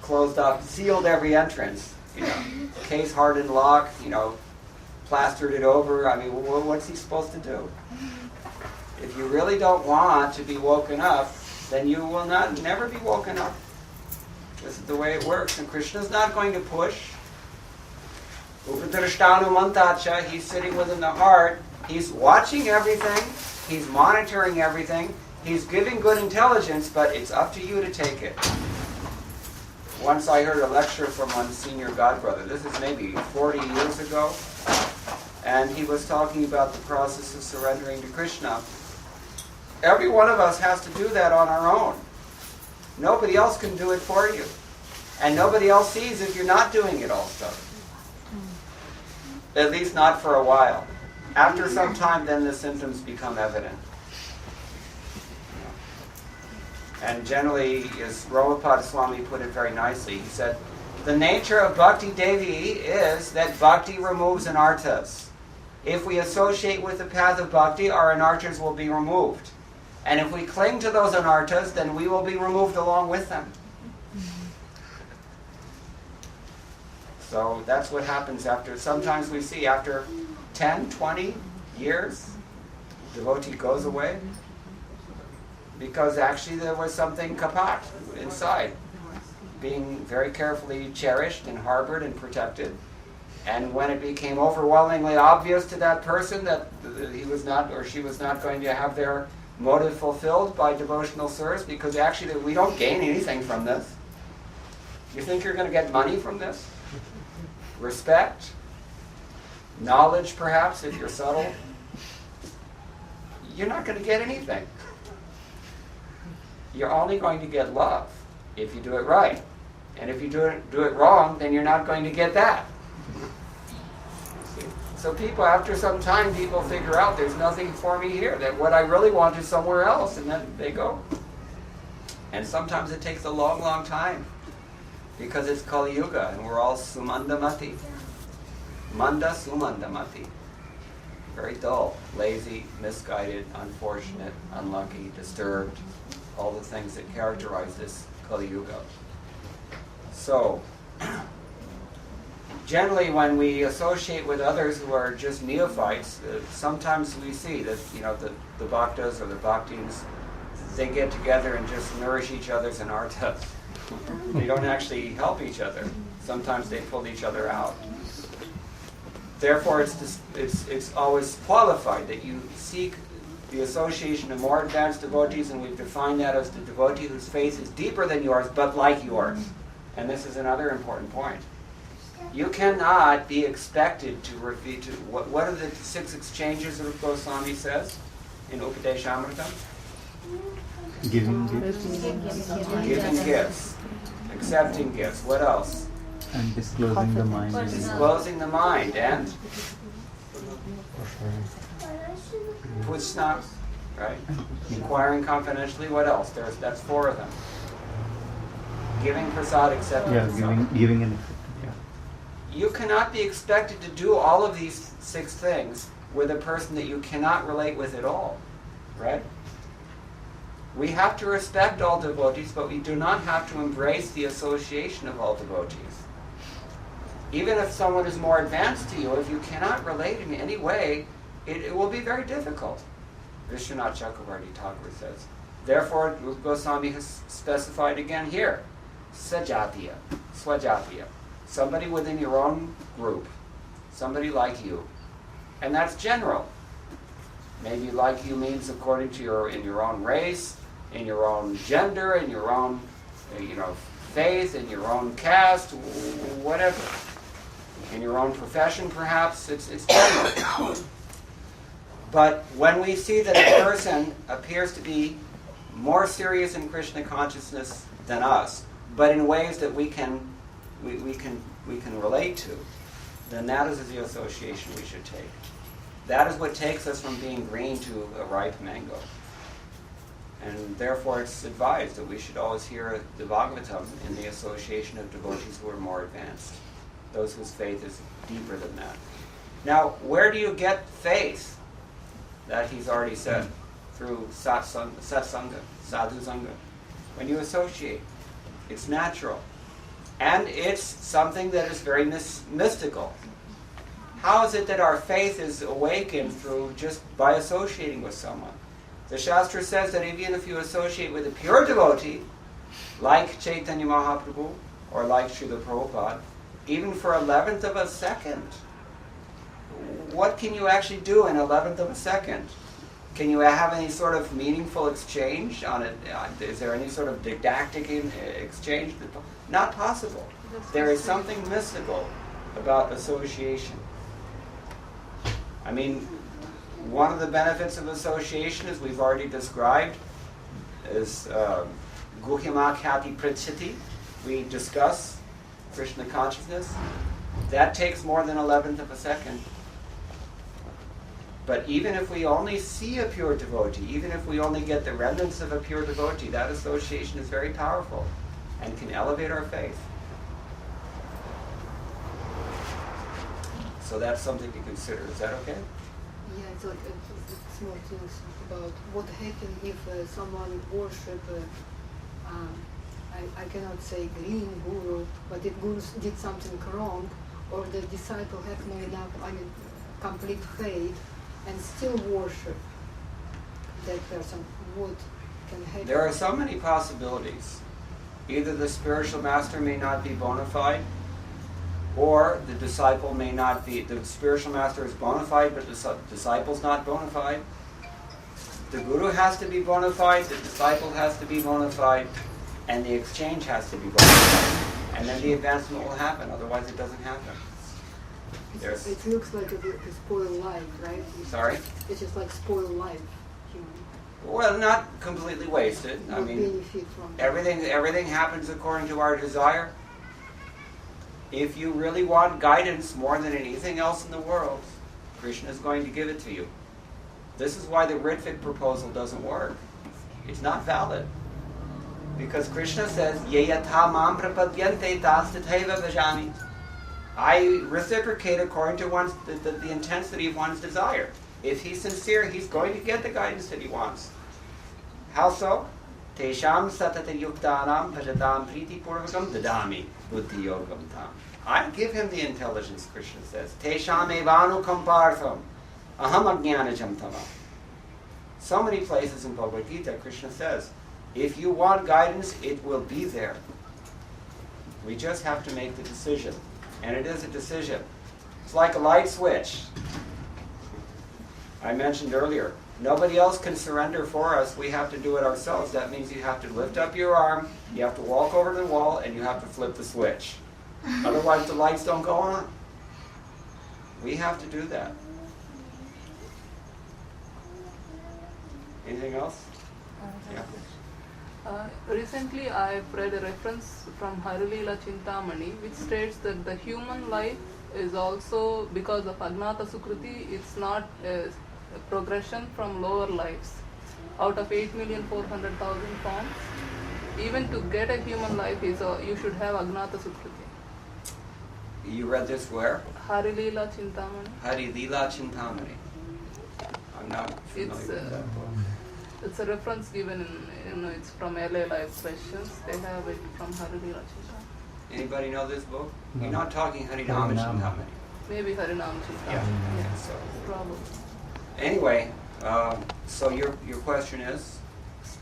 closed off, sealed every entrance? You know, case hardened lock. You know, plastered it over. I mean, what's he supposed to do? If you really don't want to be woken up, then you will never be woken up. This is the way it works. And Krishna's not going to push. Upadrashtanu mantacha, he's sitting within the heart. He's watching everything. He's monitoring everything. He's giving good intelligence, but it's up to you to take it. Once I heard a lecture from one senior godbrother. This is maybe 40 years ago. And he was talking about the process of surrendering to Krishna. Every one of us has to do that on our own. Nobody else can do it for you. And nobody else sees if you're not doing it also. At least not for a while. After some time, then the symptoms become evident. And generally, as Prabhupada Swami put it very nicely, he said, the nature of Bhakti Devi is that Bhakti removes anarthas. If we associate with the path of Bhakti, our anarthas will be removed. And if we cling to those anarthas, then we will be removed along with them. So that's what happens after, sometimes we see after 10, 20 years, devotee goes away. Because actually there was something kapat inside, being very carefully cherished and harbored and protected. And when it became overwhelmingly obvious to that person that he was not or she was not going to have their motive fulfilled by devotional service, because actually we don't gain anything from this. You think you're going to get money from this? Respect? Knowledge, perhaps, if you're subtle? You're not going to get anything. You're only going to get love if you do it right. And if you do it wrong, then you're not going to get that. See? So people, after some time, people figure out there's nothing for me here, that what I really want is somewhere else, and then they go. And sometimes it takes a long, long time, because it's Kali Yuga, and we're all sumandamati. Manda sumandamati. Very dull, lazy, misguided, unfortunate, unlucky, disturbed. All the things that characterize this Kali Yuga. So, generally when we associate with others who are just neophytes, sometimes we see that, you know, the bhaktas or the bhaktis, they get together and just nourish each other's anarthas. They don't actually help each other. Sometimes they pull each other out. Therefore, it's always qualified that you seek the association of more advanced devotees, and we've defined that as the devotee whose faith is deeper than yours, but like yours. And this is another important point. You cannot be expected to repeat. What are the 6 exchanges that Goswami says in Upadeshamrita? Giving gifts. Giving gifts. Accepting gifts. What else? And disclosing the mind. Disclosing the mind. And? Pushna, right? Inquiring confidentially. What else? That's 4 of them. Giving prasad, accepting prasad. Giving and accepting. Yeah. You cannot be expected to do all of these 6 things with a person that you cannot relate with at all, right? We have to respect all devotees, but we do not have to embrace the association of all devotees. Even if someone is more advanced to you, if you cannot relate in any way, it will be very difficult. Vishwanath Chakravarti Thakur says. Therefore, Goswami has specified again here sajatiya, swajatiya. Somebody within your own group, somebody like you. And that's general. Maybe like you means according to in your own race, in your own gender, in your own, faith, in your own caste, whatever. In your own profession, perhaps. It's general. But when we see that a person appears to be more serious in Krishna consciousness than us, but in ways that we can relate to, then that is the association we should take. That is what takes us from being green to a ripe mango. And therefore it's advised that we should always hear the Bhagavatam in the association of devotees who are more advanced, those whose faith is deeper than that. Now, where do you get faith? That he's already said, through satsanga, sadhu sangha. When you associate, it's natural. And it's something that is very mystical. How is it that our faith is awakened through just by associating with someone? The Shastra says that even if you associate with a pure devotee, like Chaitanya Mahaprabhu, or like Srila Prabhupada, even for 1/11th of a second, what can you actually do in 1/11th of a second? Can you have any sort of meaningful exchange on it? Is there any sort of didactic exchange? Not possible. There is something mystical about association. I mean, one of the benefits of association, as we've already described, is guhyama khyati prachiti. We discuss Krishna consciousness. That takes more than 1/11th of a second. But even if we only see a pure devotee, even if we only get the remnants of a pure devotee, that association is very powerful and can elevate our faith. So that's something to consider. Is that okay? Yeah, it's like small things about what happens if someone worship. I cannot say green guru, but if guru did something wrong, or the disciple have no enough, complete faith, and still worship that person, what can happen? There are so many possibilities. Either the spiritual master may not be bona fide, or the disciple may not be. The spiritual master is bona fide, but the disciple's not bona fide. The guru has to be bona fide, the disciple has to be bona fide, and the exchange has to be bona fide. And then the advancement will happen, otherwise it doesn't happen. It looks like a spoiled life, right? Sorry? It's just like spoiled life. Well, not completely wasted. I mean, benefit from everything happens according to our desire. If you really want guidance more than anything else in the world, Krishna is going to give it to you. This is why the Ritvik proposal doesn't work. It's not valid. Because Krishna says, Ye yatha mam prapadyante tas tathaiva bhajami. I reciprocate according to the intensity of one's desire. If he's sincere, he's going to get the guidance that he wants. How so? Tesham satata yuktanam bhajatam priti purvakam dadami buddhi yogam tam. I give him the intelligence, Krishna says. Tesham evanu kampartham aham ajnanajam tama. So many places in Bhagavad-gita, Krishna says, if you want guidance, it will be there. We just have to make the decision. And it is a decision. It's like a light switch. I mentioned earlier, nobody else can surrender for us. We have to do it ourselves. That means you have to lift up your arm, you have to walk over to the wall, and you have to flip the switch. Otherwise the lights don't go on. We have to do that. Anything else? Yeah. Recently I read a reference from Harilila Chintamani which states that the human life is also, because of Agnata Sukruti, it's not a progression from lower lives. Out of 8,400,000 forms, even to get a human life, you should have Agnata Sukruti. You read this where? Harilila Chintamani. Harilila Chintamani. I'm not familiar with that book. It's a reference given in, it's from LA Live Questions. They have it from Harilila Chintamani. Anybody know this book? No. You're not talking Harinama Chintamani. Maybe Harinam Chintamani. Yeah. So Probably. anyway, so your question is?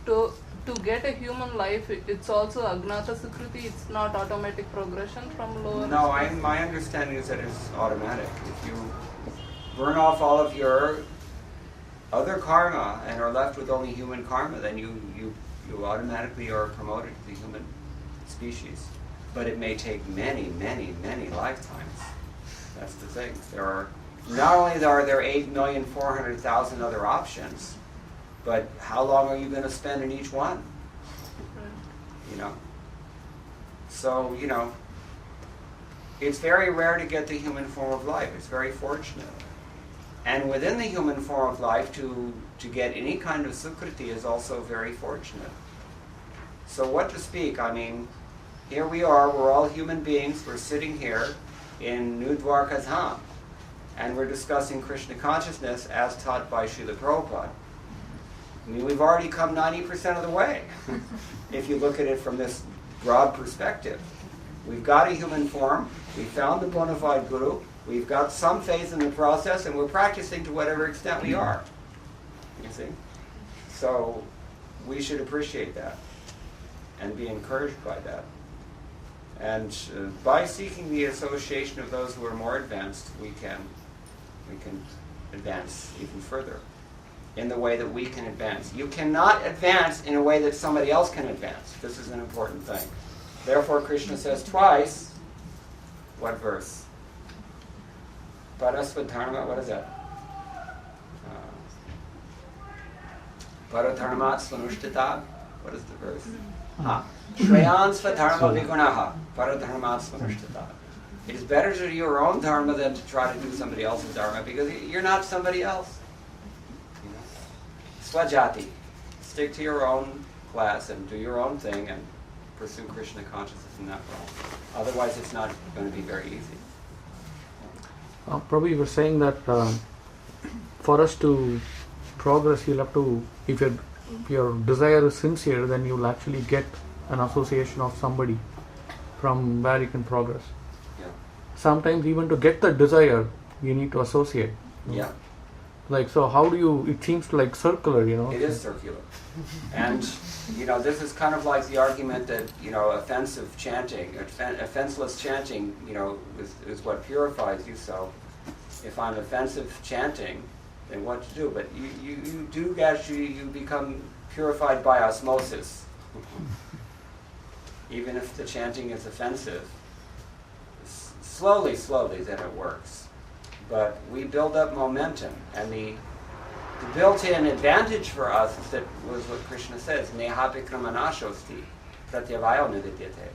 To to get a human life, it's also Agnata Sukriti, it's not automatic progression from lower. No, my understanding is that it's automatic. If you burn off all of your other karma and are left with only human karma, then you automatically are promoted to the human species. But it may take many, many, many lifetimes. That's the thing. Not only are there 8,400,000 other options, but how long are you going to spend in each one? You know? So, you know, it's very rare to get the human form of life. It's very fortunate. And within the human form of life, to get any kind of sukriti is also very fortunate. So what to speak? I mean, here we are, we're all human beings, we're sitting here in New Dwarka's Dham, and we're discussing Krishna consciousness as taught by Srila Prabhupada. I mean, we've already come 90% of the way, if you look at it from this broad perspective. We've got a human form, we found the bona fide guru, we've got some faith in the process, and we're practicing to whatever extent we are. You see? So we should appreciate that and be encouraged by that. And by seeking the association of those who are more advanced, we can advance even further in the way that we can advance. You cannot advance in a way that somebody else can advance. This is an important thing. Therefore, Krishna says twice, what verse? Parasvadharma, what is that? Paradharmat svanushtita. What is the verse? Shreyan svadharma vigunaha. Paradharmat svanushtita. It is better to do your own dharma than to try to do somebody else's dharma, because you're not somebody else. You know? Swajati. Stick to your own class and do your own thing and pursue Krishna consciousness in that way. Otherwise, it's not going to be very easy. Prabhu, you were saying that for us to progress, you'll have to, if your desire is sincere, then you'll actually get an association of somebody from where you can progress. Yeah. Sometimes even to get the desire, you need to associate. Yeah. Like, so how do you, it seems like circular, you know. It is circular. And, you know, this is kind of like the argument that, you know, offensive chanting, offenseless chanting, you know, is what purifies you. So if I'm offensive chanting, then what to do? But you do actually, you become purified by osmosis. Even if the chanting is offensive, slowly, then it works. But we build up momentum, and the built-in advantage for us is that was what Krishna says, neha vikramanashosti pratyavayo nividyate.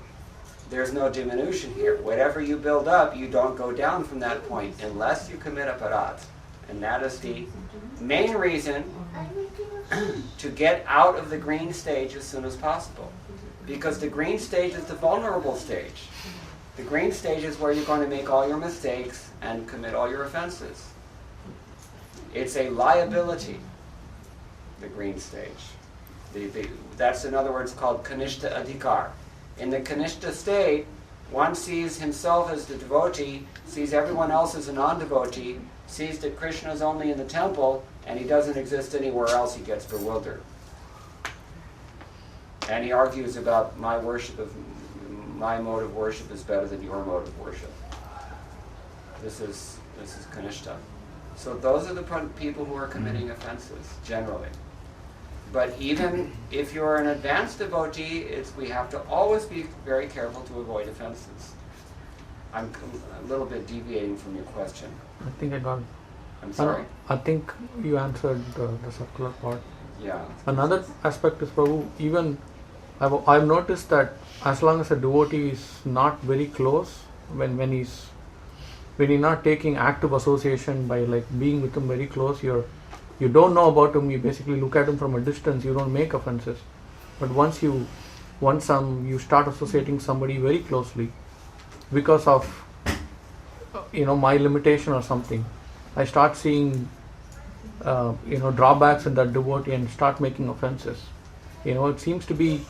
There's no diminution here. Whatever you build up, you don't go down from that point unless you commit aparadh. And that is the main reason to get out of the green stage as soon as possible. Because the green stage is the vulnerable stage. The green stage is where you're going to make all your mistakes and commit all your offenses. It's a liability, the green stage. That's, in other words, called kanishta adhikar. In the kanishta state, one sees himself as the devotee, sees everyone else as a non-devotee, sees that Krishna is only in the temple, and he doesn't exist anywhere else. He gets bewildered. And he argues about my mode of worship is better than your mode of worship. This is kanishta. So those are the people who are committing offenses, generally. But even if you're an advanced devotee, we have to always be very careful to avoid offenses. I'm a little bit deviating from your question. I think I got it. I'm sorry? I think you answered the circular part. Yeah. Another aspect is, Prabhu, even I've noticed that as long as a devotee is not very close, when he's not taking active association by like being with him very close, you don't know about him, you basically look at him from a distance, you don't make offenses. But once you start associating somebody very closely, because of my limitation or something, I start seeing drawbacks in that devotee and start making offenses. It seems to be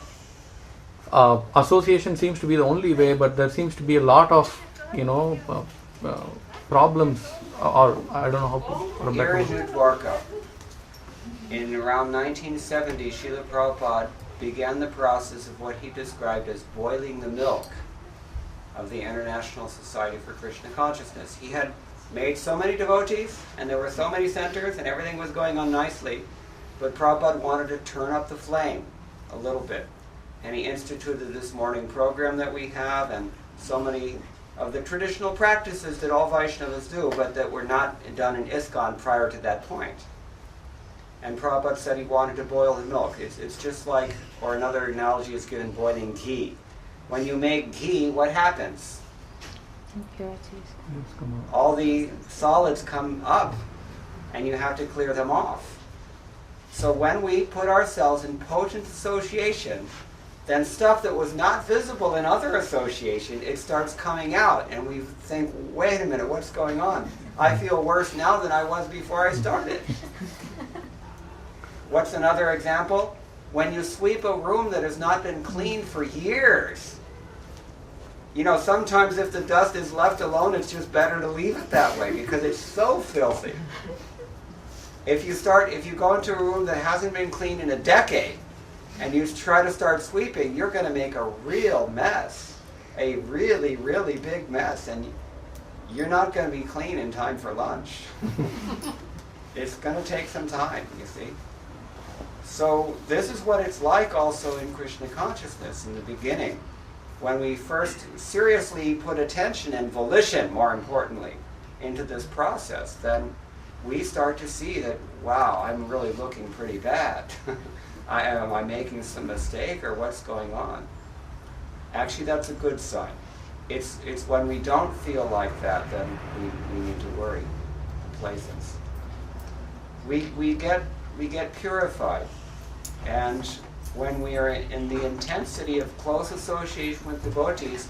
association seems to be the only way, but there seems to be a lot of problems, or I don't know how to. Here in New Dwarka, in around 1970, Srila Prabhupada began the process of what he described as boiling the milk of the International Society for Krishna Consciousness. He had made so many devotees, and there were so many centers, and everything was going on nicely, but Prabhupada wanted to turn up the flame a little bit. And he instituted this morning program that we have, and so many of the traditional practices that all Vaishnavas do, but that were not done in ISKCON prior to that point. And Prabhupada said he wanted to boil the milk. It's just like, or another analogy is given, boiling ghee. When you make ghee, what happens? All the solids come up, and you have to clear them off. So when we put ourselves in potent association, then stuff that was not visible in other association, it starts coming out, and we think, wait a minute, what's going on? I feel worse now than I was before I started. What's another example? When you sweep a room that has not been cleaned for years. You know, sometimes if the dust is left alone, it's just better to leave it that way because it's so filthy. If you go into a room that hasn't been cleaned in a decade, and you try to start sweeping, you're going to make a real mess. A really, really big mess. And you're not going to be clean in time for lunch. It's going to take some time, you see. So this is what it's like also in Krishna consciousness in the beginning. When we first seriously put attention and volition, more importantly, into this process, then we start to see that, wow, I'm really looking pretty bad. Am I making some mistake, or what's going on? Actually, that's a good sign. It's when we don't feel like that, then we need to worry. Complacence. We get purified, and when we are in the intensity of close association with devotees,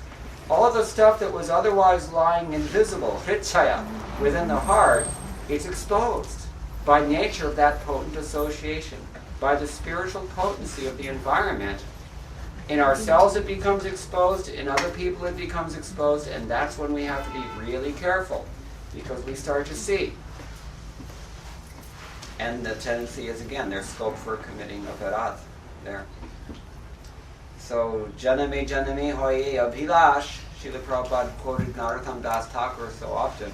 all of the stuff that was otherwise lying invisible, hritchaya, within the heart, it's exposed by nature of that potent association. By the spiritual potency of the environment. In ourselves it becomes exposed, in other people it becomes exposed, and that's when we have to be really careful, because we start to see. And the tendency is, again, there's scope for committing aparadh there. So, janame janame hoye abhilash, Srila Prabhupada quoted Narottam Das Thakur so often.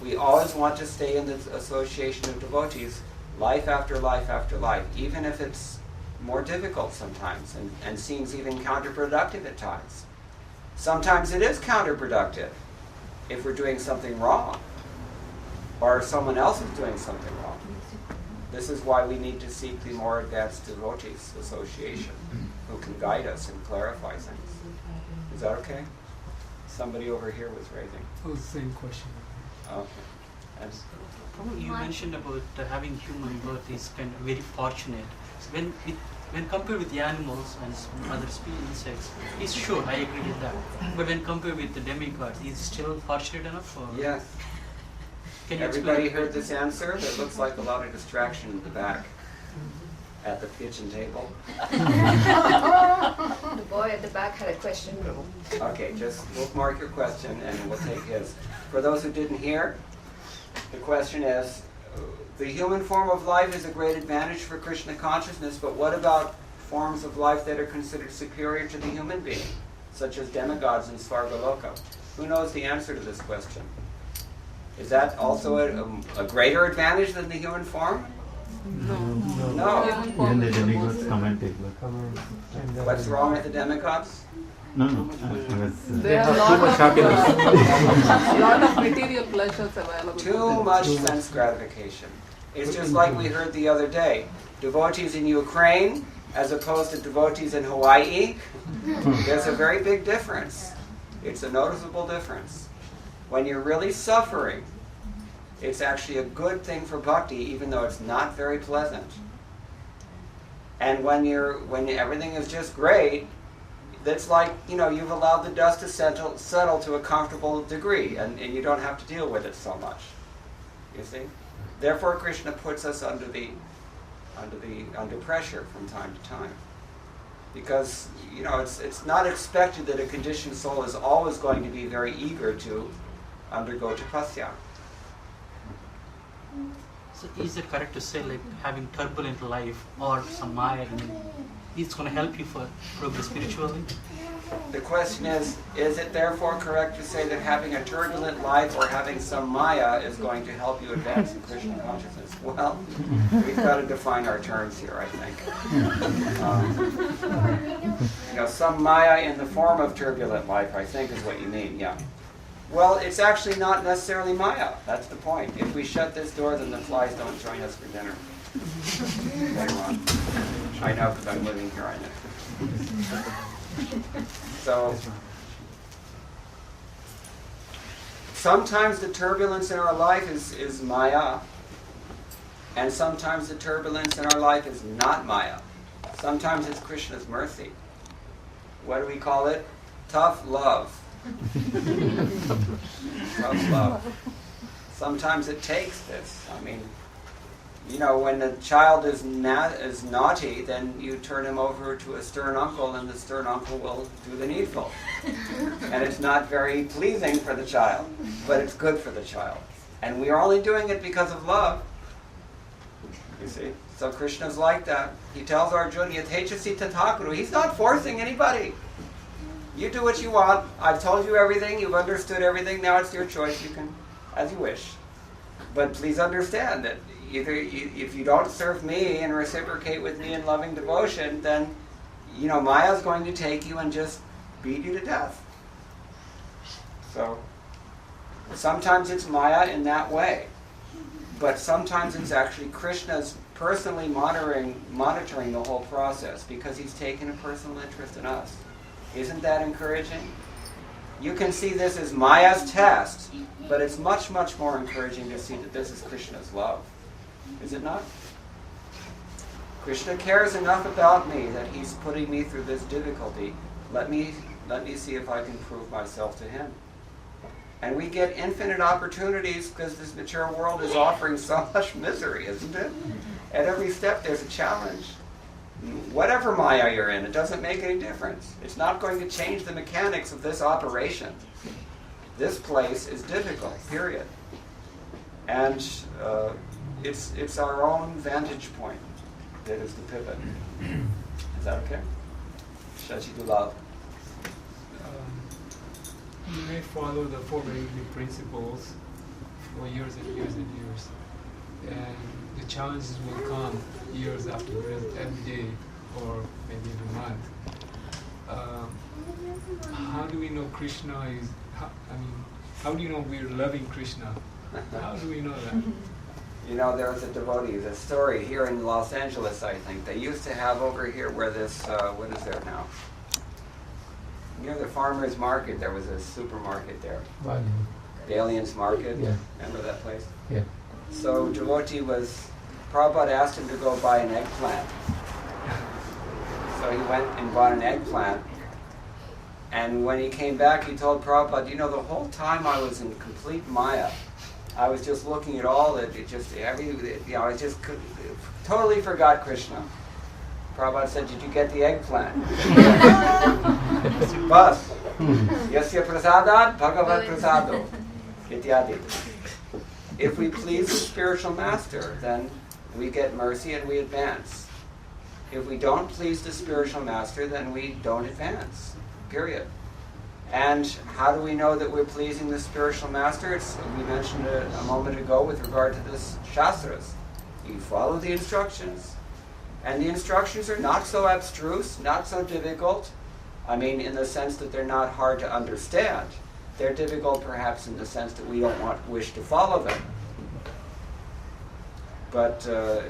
We always want to stay in the association of devotees life after life after life, even if it's more difficult sometimes and seems even counterproductive at times. Sometimes it is counterproductive if we're doing something wrong or someone else is doing something wrong. This is why we need to seek the more advanced devotees association who can guide us and clarify things. Is that okay? Somebody over here was raising. Oh, same question. Okay. And You mentioned about having human birth is kind of very fortunate. So when compared with the animals and other insects, he's sure, I agree with that. But when compared with the demigods, he's still fortunate enough? Or yes. Can you Everybody explain? heard this answer? There looks like a lot of distraction in the back at the kitchen table. The boy at the back had a question. Okay, just bookmark your question and we'll take his. For those who didn't hear, the question is, the human form of life is a great advantage for Krishna consciousness, but what about forms of life that are considered superior to the human being, such as demigods in Svargaloka? Who knows the answer to this question? Is that also a greater advantage than the human form? No. Even the demigods comment it. What's wrong with the demigods? No. They have too much happiness. lot of material pleasures available. Too much sense gratification. It's just like we heard the other day. Devotees in Ukraine as opposed to devotees in Hawaii. There's a very big difference. It's a noticeable difference. When you're really suffering, it's actually a good thing for bhakti, even though it's not very pleasant. And when everything is just great, that's like, you've allowed the dust to settle to a comfortable degree, and you don't have to deal with it so much. You see? Therefore, Krishna puts us under pressure from time to time. Because, it's not expected that a conditioned soul is always going to be very eager to undergo tapasya. So is it correct to say like having turbulent life or some Maya it's going to help you for progress spiritually. The question is it therefore correct to say that having a turbulent life or having some Maya is going to help you advance in Krishna consciousness? Well, we've got to define our terms here, I think. Some Maya in the form of turbulent life, I think, is what you mean, yeah. Well, it's actually not necessarily Maya. That's the point. If we shut this door, then the flies don't join us for dinner. Later on. I know, because I'm living here, I know. So, sometimes the turbulence in our life is Maya, and sometimes the turbulence in our life is not Maya. Sometimes it's Krishna's mercy. What do we call it? Tough love. Tough love. Sometimes it takes this. I mean, when the child is naughty, then you turn him over to a stern uncle, and the stern uncle will do the needful. And it's not very pleasing for the child, but it's good for the child. And we are only doing it because of love. You see? So Krishna's like that. He tells Arjuna, Yatechasi tathakuru. He's not forcing anybody. You do what you want. I've told you everything. You've understood everything. Now it's your choice. You can, as you wish. But please understand that either if you don't serve me and reciprocate with me in loving devotion, then, Maya's going to take you and just beat you to death. So, sometimes it's Maya in that way. But sometimes it's actually Krishna's personally monitoring the whole process because he's taken a personal interest in us. Isn't that encouraging? You can see this as Maya's test, but it's much, much more encouraging to see that this is Krishna's love. Is it not? Krishna cares enough about me that he's putting me through this difficulty. Let me see if I can prove myself to him. And we get infinite opportunities because this mature world is offering so much misery, isn't it? At every step there's a challenge. Whatever Maya you're in, it doesn't make any difference. It's not going to change the mechanics of this operation. This place is difficult, period. And it's our own vantage point that is the pivot. Is that okay? Shachidulal. You may follow the Four Basic Principles for years and years and years. And the challenges will come years after years, every day, or maybe every month. How do we know Krishna is, how do you know we're loving Krishna? How do we know that? There was a devotee, the story here in Los Angeles, I think. They used to have over here where this, what is there now? Near the farmer's market, there was a supermarket there. Right. Dalian's Market. Yeah. Remember that place? Yeah. So devotee Prabhupada asked him to go buy an eggplant. So he went and bought an eggplant. And when he came back, he told Prabhupada, the whole time I was in complete Maya. I was just looking at all I just totally forgot Krishna. Prabhupada said, did you get the eggplant? Bas. Yasya prasadat bhagavad prasado. Ityadi. If we please the spiritual master, then we get mercy and we advance. If we don't please the spiritual master, then we don't advance. Period. And how do we know that we're pleasing the spiritual master? We mentioned a moment ago with regard to this Shastras. You follow the instructions. And the instructions are not so abstruse, not so difficult. In the sense that they're not hard to understand. They're difficult perhaps in the sense that we don't wish to follow them. But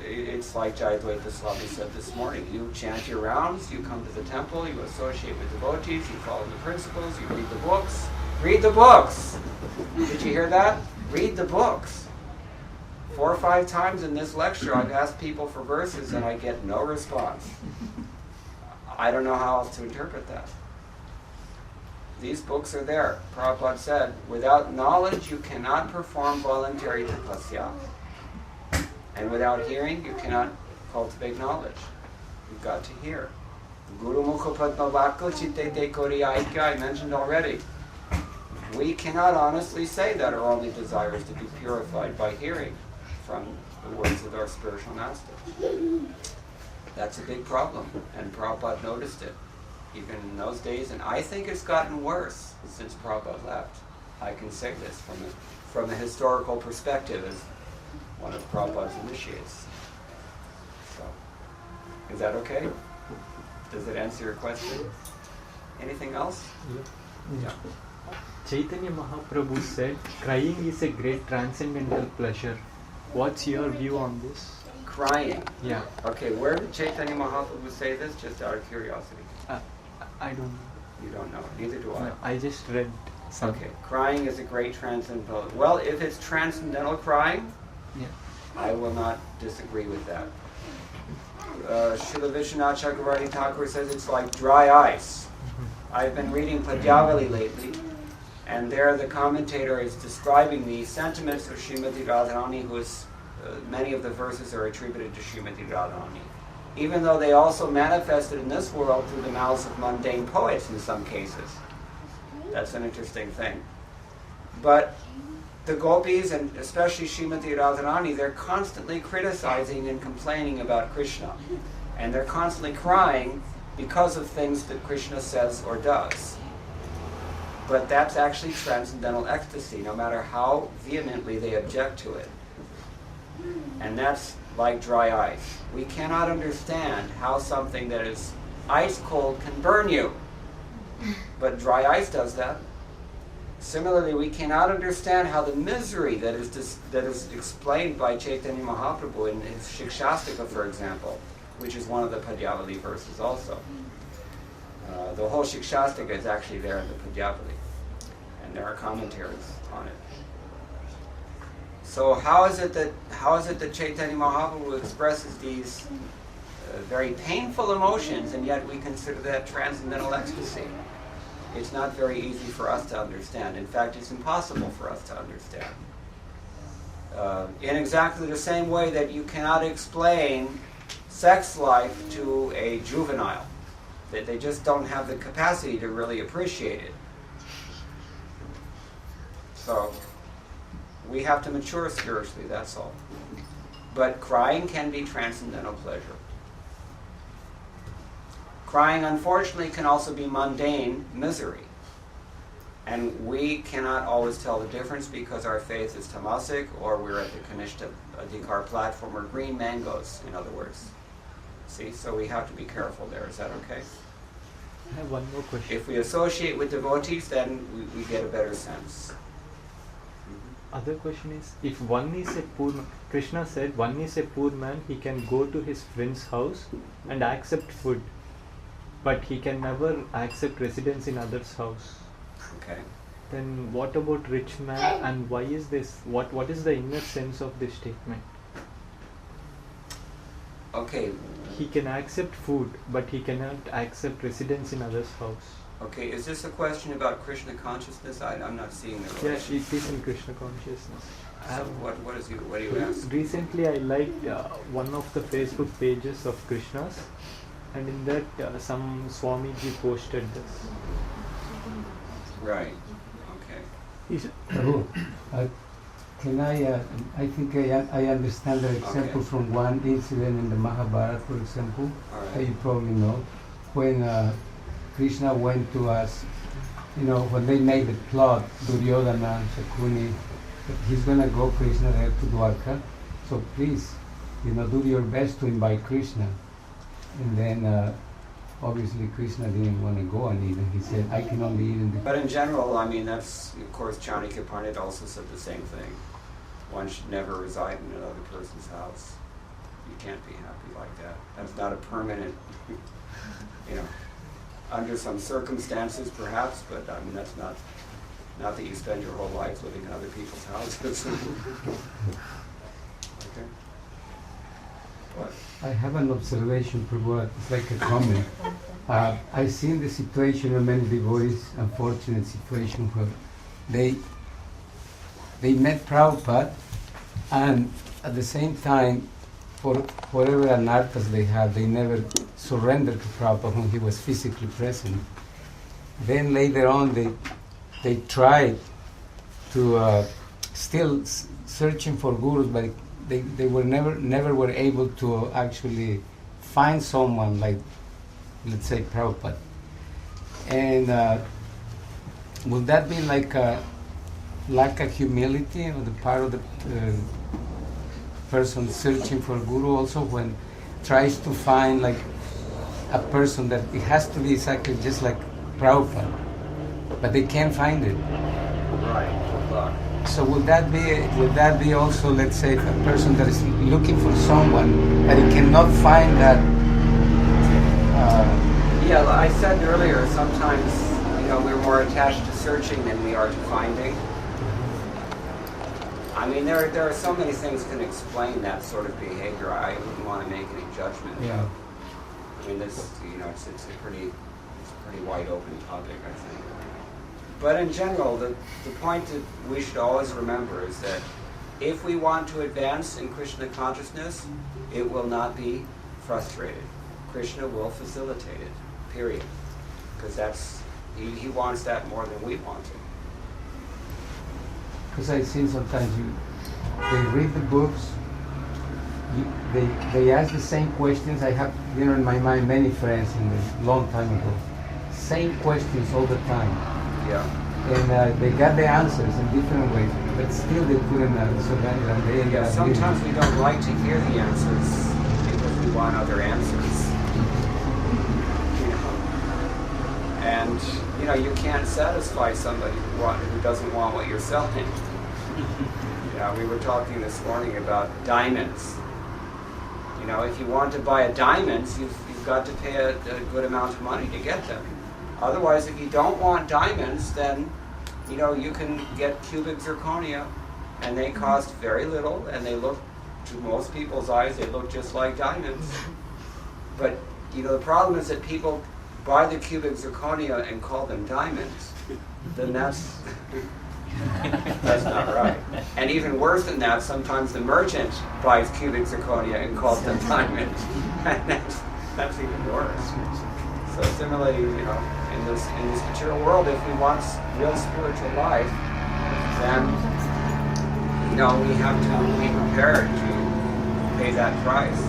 it's like Jayadvaita Swami said this morning. You chant your rounds, you come to the temple, you associate with devotees, you follow the principles, you read the books. Read the books! Did you hear that? Read the books. 4 or 5 times in this lecture I've asked people for verses and I get no response. I don't know how else to interpret that. These books are there. Prabhupada said, without knowledge you cannot perform voluntary tapasya. And without hearing, you cannot cultivate knowledge. You've got to hear. Guru Mukha Padma Vakko Chitte Te Kori Aikya, I mentioned already. We cannot honestly say that our only desire is to be purified by hearing from the words of our spiritual master. That's a big problem, and Prabhupada noticed it even in those days, and I think it's gotten worse since Prabhupada left. I can say this from a historical perspective as one of Prabhupada's initiates. So, is that okay? Does it answer your question? Anything else? Yeah. Chaitanya Mahaprabhu said, crying is a great transcendental pleasure. What's your view on this? Crying? Yeah. Okay, where did Chaitanya Mahaprabhu say this? Just out of curiosity. I don't know. You don't know. Neither do I. No, I just read something. Okay, crying is a great transcendental. Well, if it's transcendental crying, Yeah. I will not disagree with that. Srila Vishwanath Chakravarti Thakur says it's like dry ice. I've been reading Padyavali lately, and there the commentator is describing the sentiments of Srimati Radharani, many of the verses are attributed to Srimati Radharani, even though they also manifested in this world through the mouths of mundane poets in some cases. That's an interesting thing. But the gopis, and especially Srimati Radharani, they're constantly criticizing and complaining about Krishna. And they're constantly crying because of things that Krishna says or does. But that's actually transcendental ecstasy, no matter how vehemently they object to it. And that's like dry ice. We cannot understand how something that is ice cold can burn you. But dry ice does that. Similarly, we cannot understand how the misery that is explained by Chaitanya Mahaprabhu in his Shikshastika, for example, which is one of the Padyavali verses also. The whole Shikshastika is actually there in the Padyavali, and there are commentaries on it. So how is it that Chaitanya Mahaprabhu expresses these very painful emotions, and yet we consider that transcendental ecstasy? It's not very easy for us to understand. In fact, it's impossible for us to understand. In exactly the same way that you cannot explain sex life to a juvenile, that they just don't have the capacity to really appreciate it. So we have to mature spiritually, that's all. But crying can be transcendental pleasure. Crying, unfortunately, can also be mundane misery. And we cannot always tell the difference because our faith is tamasic, or we're at the Kanishta Adhikar platform, or green mangoes, in other words. See, so we have to be careful there. Is that okay? I have one more question. If we associate with devotees, then we get a better sense. Other question is, if one is a poor man, Krishna said, one is a poor man, he can go to his friend's house and accept food, but he can never accept residence in others' house. Okay. Then what about rich man, and why is this? What is the inner sense of this statement? Okay. He can accept food, but he cannot accept residence in others' house. Okay, is this a question about Krishna consciousness? I'm not seeing the Yeah, relation. it is in Krishna consciousness. So what do you ask? Recently, I liked one of the Facebook pages of Krishna's, and in that some Swamiji posted this. Right. Okay. Prabhu, can I think I understand the example from one incident in the Mahabharata, for example, that you probably know, when Krishna went to us, when they made the plot, Duryodhana, Shakuni, he's going to go, Krishna, there to Dwarka, so please, do your best to invite Krishna. And then obviously Krishna didn't want to go and eat, and he said, I can only eat in the... But in general, I mean, that's, of course, Chanakya Pandit also said the same thing. One should never reside in another person's house. You can't be happy like that. That's not a permanent, under some circumstances perhaps, but I mean, that's not that you spend your whole life living in other people's houses. Okay. What? I have an observation, Prabhu. It's like a comment. I've seen the situation of many devotees, unfortunate situation where they met Prabhupada, and at the same time, for whatever anarthas they had, they never surrendered to Prabhupada when he was physically present. Then later on, they tried to still searching for gurus, but they were never were able to actually find someone like, let's say, Prabhupada, and would that be like a lack of humility on the part of the person searching for guru also, when tries to find like a person that it has to be exactly just like Prabhupada, but they can't find it? Right. Good luck. So would that be also, let's say, a person that is looking for someone and he cannot find that? Yeah, I said earlier, sometimes we're more attached to searching than we are to finding. I mean, there are so many things can explain that sort of behavior. I wouldn't want to make any judgment. Yeah. I mean, this, it's a pretty wide open topic, I think. But in general, the point that we should always remember is that if we want to advance in Krishna consciousness, it will not be frustrated. Krishna will facilitate it, period. Because he wants that more than we want it. Because I've seen sometimes they read the books, they ask the same questions. I have, in my mind, many friends in a long time ago. Same questions all the time. Yeah. And they got the answers in different ways, but still they couldn't surrender. Yeah, sometimes we don't like to hear the answers because we want other answers. And you can't satisfy somebody who doesn't want what you're selling. We were talking this morning about diamonds. If you want to buy a diamonds, you've got to pay a good amount of money to get them. Otherwise, if you don't want diamonds, then you can get cubic zirconia, and they cost very little, and they look, to most people's eyes, they look just like diamonds. But the problem is that people buy the cubic zirconia and call them diamonds. Then that's not right. And even worse than that, sometimes the merchant buys cubic zirconia and calls them diamonds, and that's even worse. So similarly, in this material world, if we want real spiritual life, then we have to be prepared to pay that price.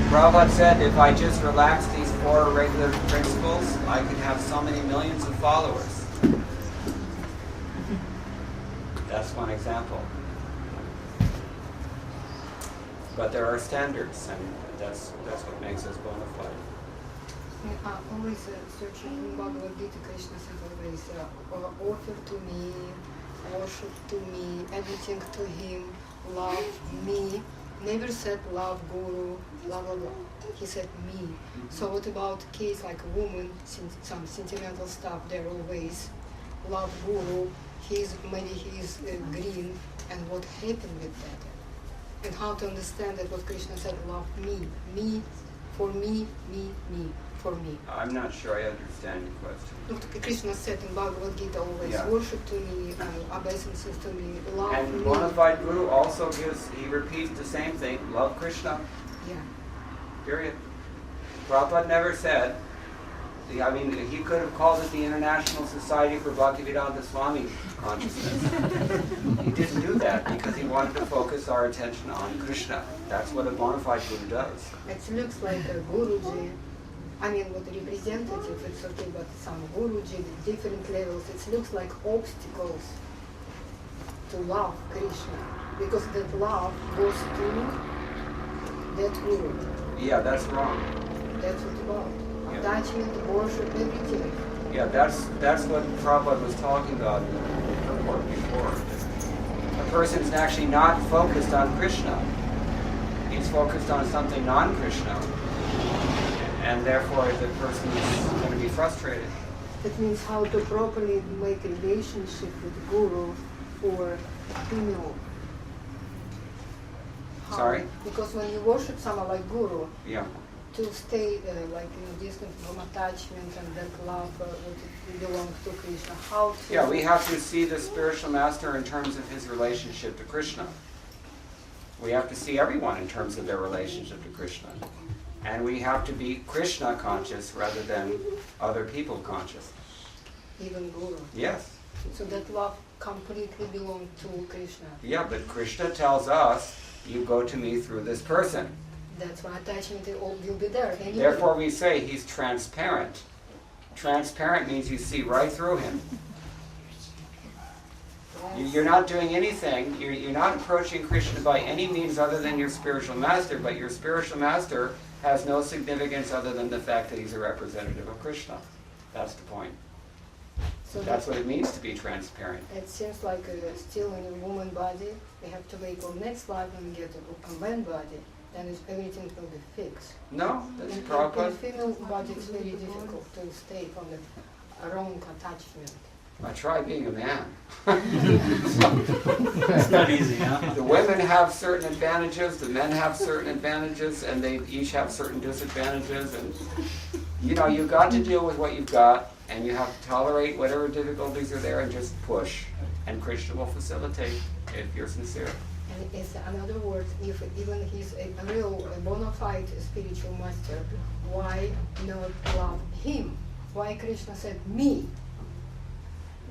Prabhupada said, if I just relax these 4 regular principles, I could have so many millions of followers. That's one example. But there are standards, and that's what makes us bona fide. Always searching in Bhagavad-gita, Krishna said always, offer to me, worship to me, everything to him, love me. Never said love Guru, blah blah blah. He said me. So what about case like a woman, some sentimental stuff there always, love Guru, maybe he's green, and what happened with that? And how to understand that what Krishna said, love me, for me, for me. I'm not sure I understand your question. Look, Krishna said in Bhagavad-gita always, worship to me, obeisances to me, love me. And bona fide Guru also he repeats the same thing, love Krishna. Yeah. Period. Prabhupada never said, he could have called it the International Society for Bhaktivedanta Swami Consciousness. He didn't do that because he wanted to focus our attention on Krishna. That's what a bona fide Guru does. It looks like a Guruji. What representative, it's okay, but some Guruji, different levels, it looks like obstacles to love Krishna. Because that love goes to that Guru. Yeah, that's wrong. That's what it's about. Attachment, worship, everything. Yeah, that's what Prabhupada was talking about in the report before. A person is actually not focused on Krishna. He's focused on something non-Krishna. And therefore the person is going to be frustrated. That means how to properly make a relationship with Guru or female. Sorry? Because when you worship someone like Guru, to stay distant from attachment and that love would belong to Krishna. How to we have to see the spiritual master in terms of his relationship to Krishna. We have to see everyone in terms of their relationship to Krishna. And we have to be Krishna conscious rather than other people conscious. Even Guru. Yes. So that love completely belongs to Krishna. Yeah, but Krishna tells us You go to me through this person. That's why attachment will be there. Anyway. Therefore we say he's transparent. Transparent means you see right through him. You're not doing anything, you're not approaching Krishna by any means other than your spiritual master, but your spiritual master has no significance other than the fact that he's a representative of Krishna. That's the point. So that's what it means to be transparent. It seems like still in a woman body, we have to wait till next life when we get a man body, then everything will be fixed. No, that's in Prabhupada. female body it's very difficult to stay from the wrong attachment. I try being a man. It's not easy, huh? The women have certain advantages, the men have certain advantages, and they each have certain disadvantages. And you've got to deal with what you've got, and you have to tolerate whatever difficulties are there and just push. And Krishna will facilitate if you're sincere. And it's another word, if even he's a real bona fide spiritual master, why not love him? Why Krishna said me?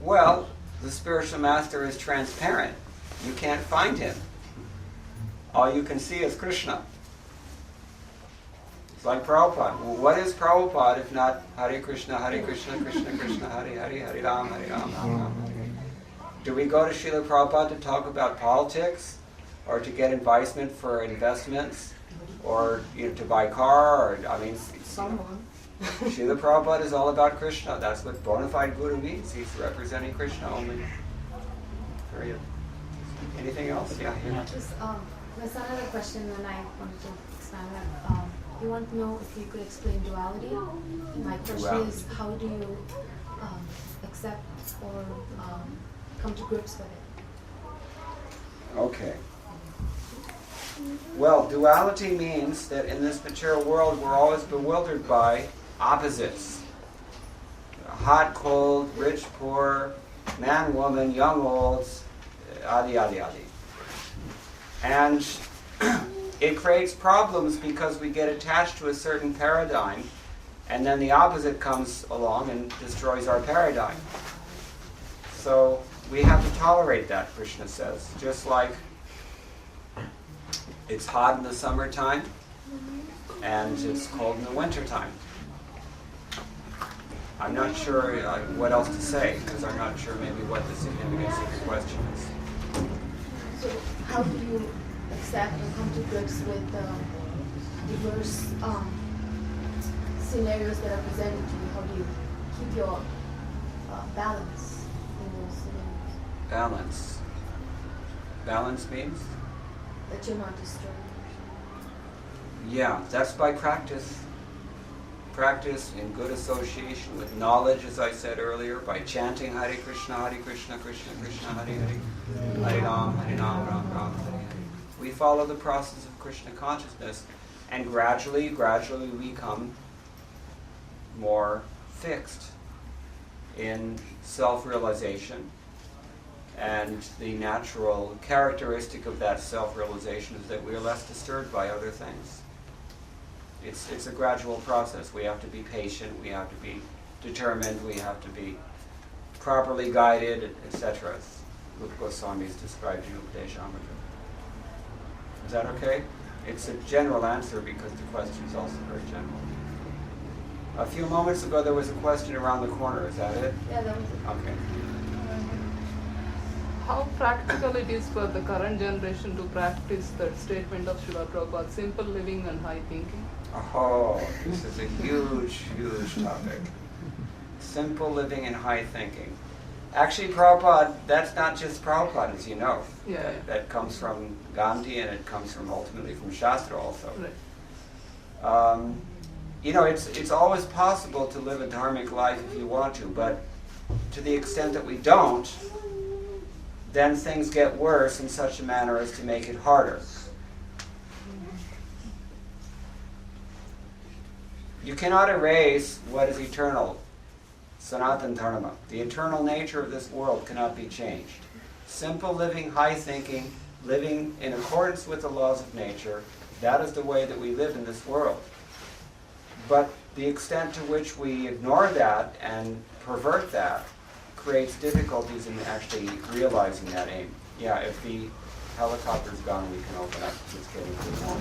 Well, the spiritual master is transparent. You can't find him. All you can see is Krishna. It's like Prabhupada. Well, what is Prabhupada if not Hare Krishna, Krishna Krishna, Hare Hare, Hare Ram, Ram Ram. Do we go to Srila Prabhupada to talk about politics, or to get advisement for investments, or to buy a car, or someone? Srila Prabhupada is all about Krishna. That's what bona fide Guru means. He's representing Krishna only. Period. Anything else? Yeah. Just, there's another question and I wanted to expand on. You want to know if you could explain duality. My question is, how do you accept or come to grips with it? Okay. Well, duality means that in this material world we're always bewildered by opposites. Hot, cold, rich, poor, man, woman, young, old, adi, adi, adi. And it creates problems because we get attached to a certain paradigm, and then the opposite comes along and destroys our paradigm. So we have to tolerate that, Krishna says. Just like it's hot in the summertime and it's cold in the wintertime. I'm not sure what else to say, because I'm not sure maybe what the significance of your question is. So how do you accept and come to grips with the diverse scenarios that are presented to you? How do you keep your balance in those scenarios? Balance. Balance means? That you're not destroying. Yeah, that's by practice. Practice in good association with knowledge, as I said earlier, by chanting Hare Krishna, Krishna Krishna, Hare Hare, Hare Ram, Ram Ram, Hare Hare. We follow the process of Krishna consciousness, and gradually we become more fixed in self-realization. And the natural characteristic of that self-realization is that we are less disturbed by other things. It's a gradual process. We have to be patient, we have to be determined, we have to be properly guided, etc. As Rupa Goswami is described in Upadeshamrita. Is that okay? It's a general answer because the question is also very general. A few moments ago there was a question around the corner. Is that it? Yeah, that was it. Okay. How practical it is for the current generation to practice that statement of Srila Prabhupada, simple living and high thinking? Oh, this is a huge topic. Simple living and high thinking. Actually, Prabhupada, that's not just Prabhupada, as you know. Yeah. That comes from Gandhi, and it comes from ultimately from Shastra also. Right. It's always possible to live a dharmic life if you want to, but to the extent that we don't, then things get worse in such a manner as to make it harder. You cannot erase what is eternal, Sanatana Dharma. The eternal nature of this world cannot be changed. Simple living, high thinking, living in accordance with the laws of nature, that is the way that we live in this world. But the extent to which we ignore that and pervert that creates difficulties in actually realizing that aim. Yeah, if the helicopter's gone, we can open up. It's getting too long.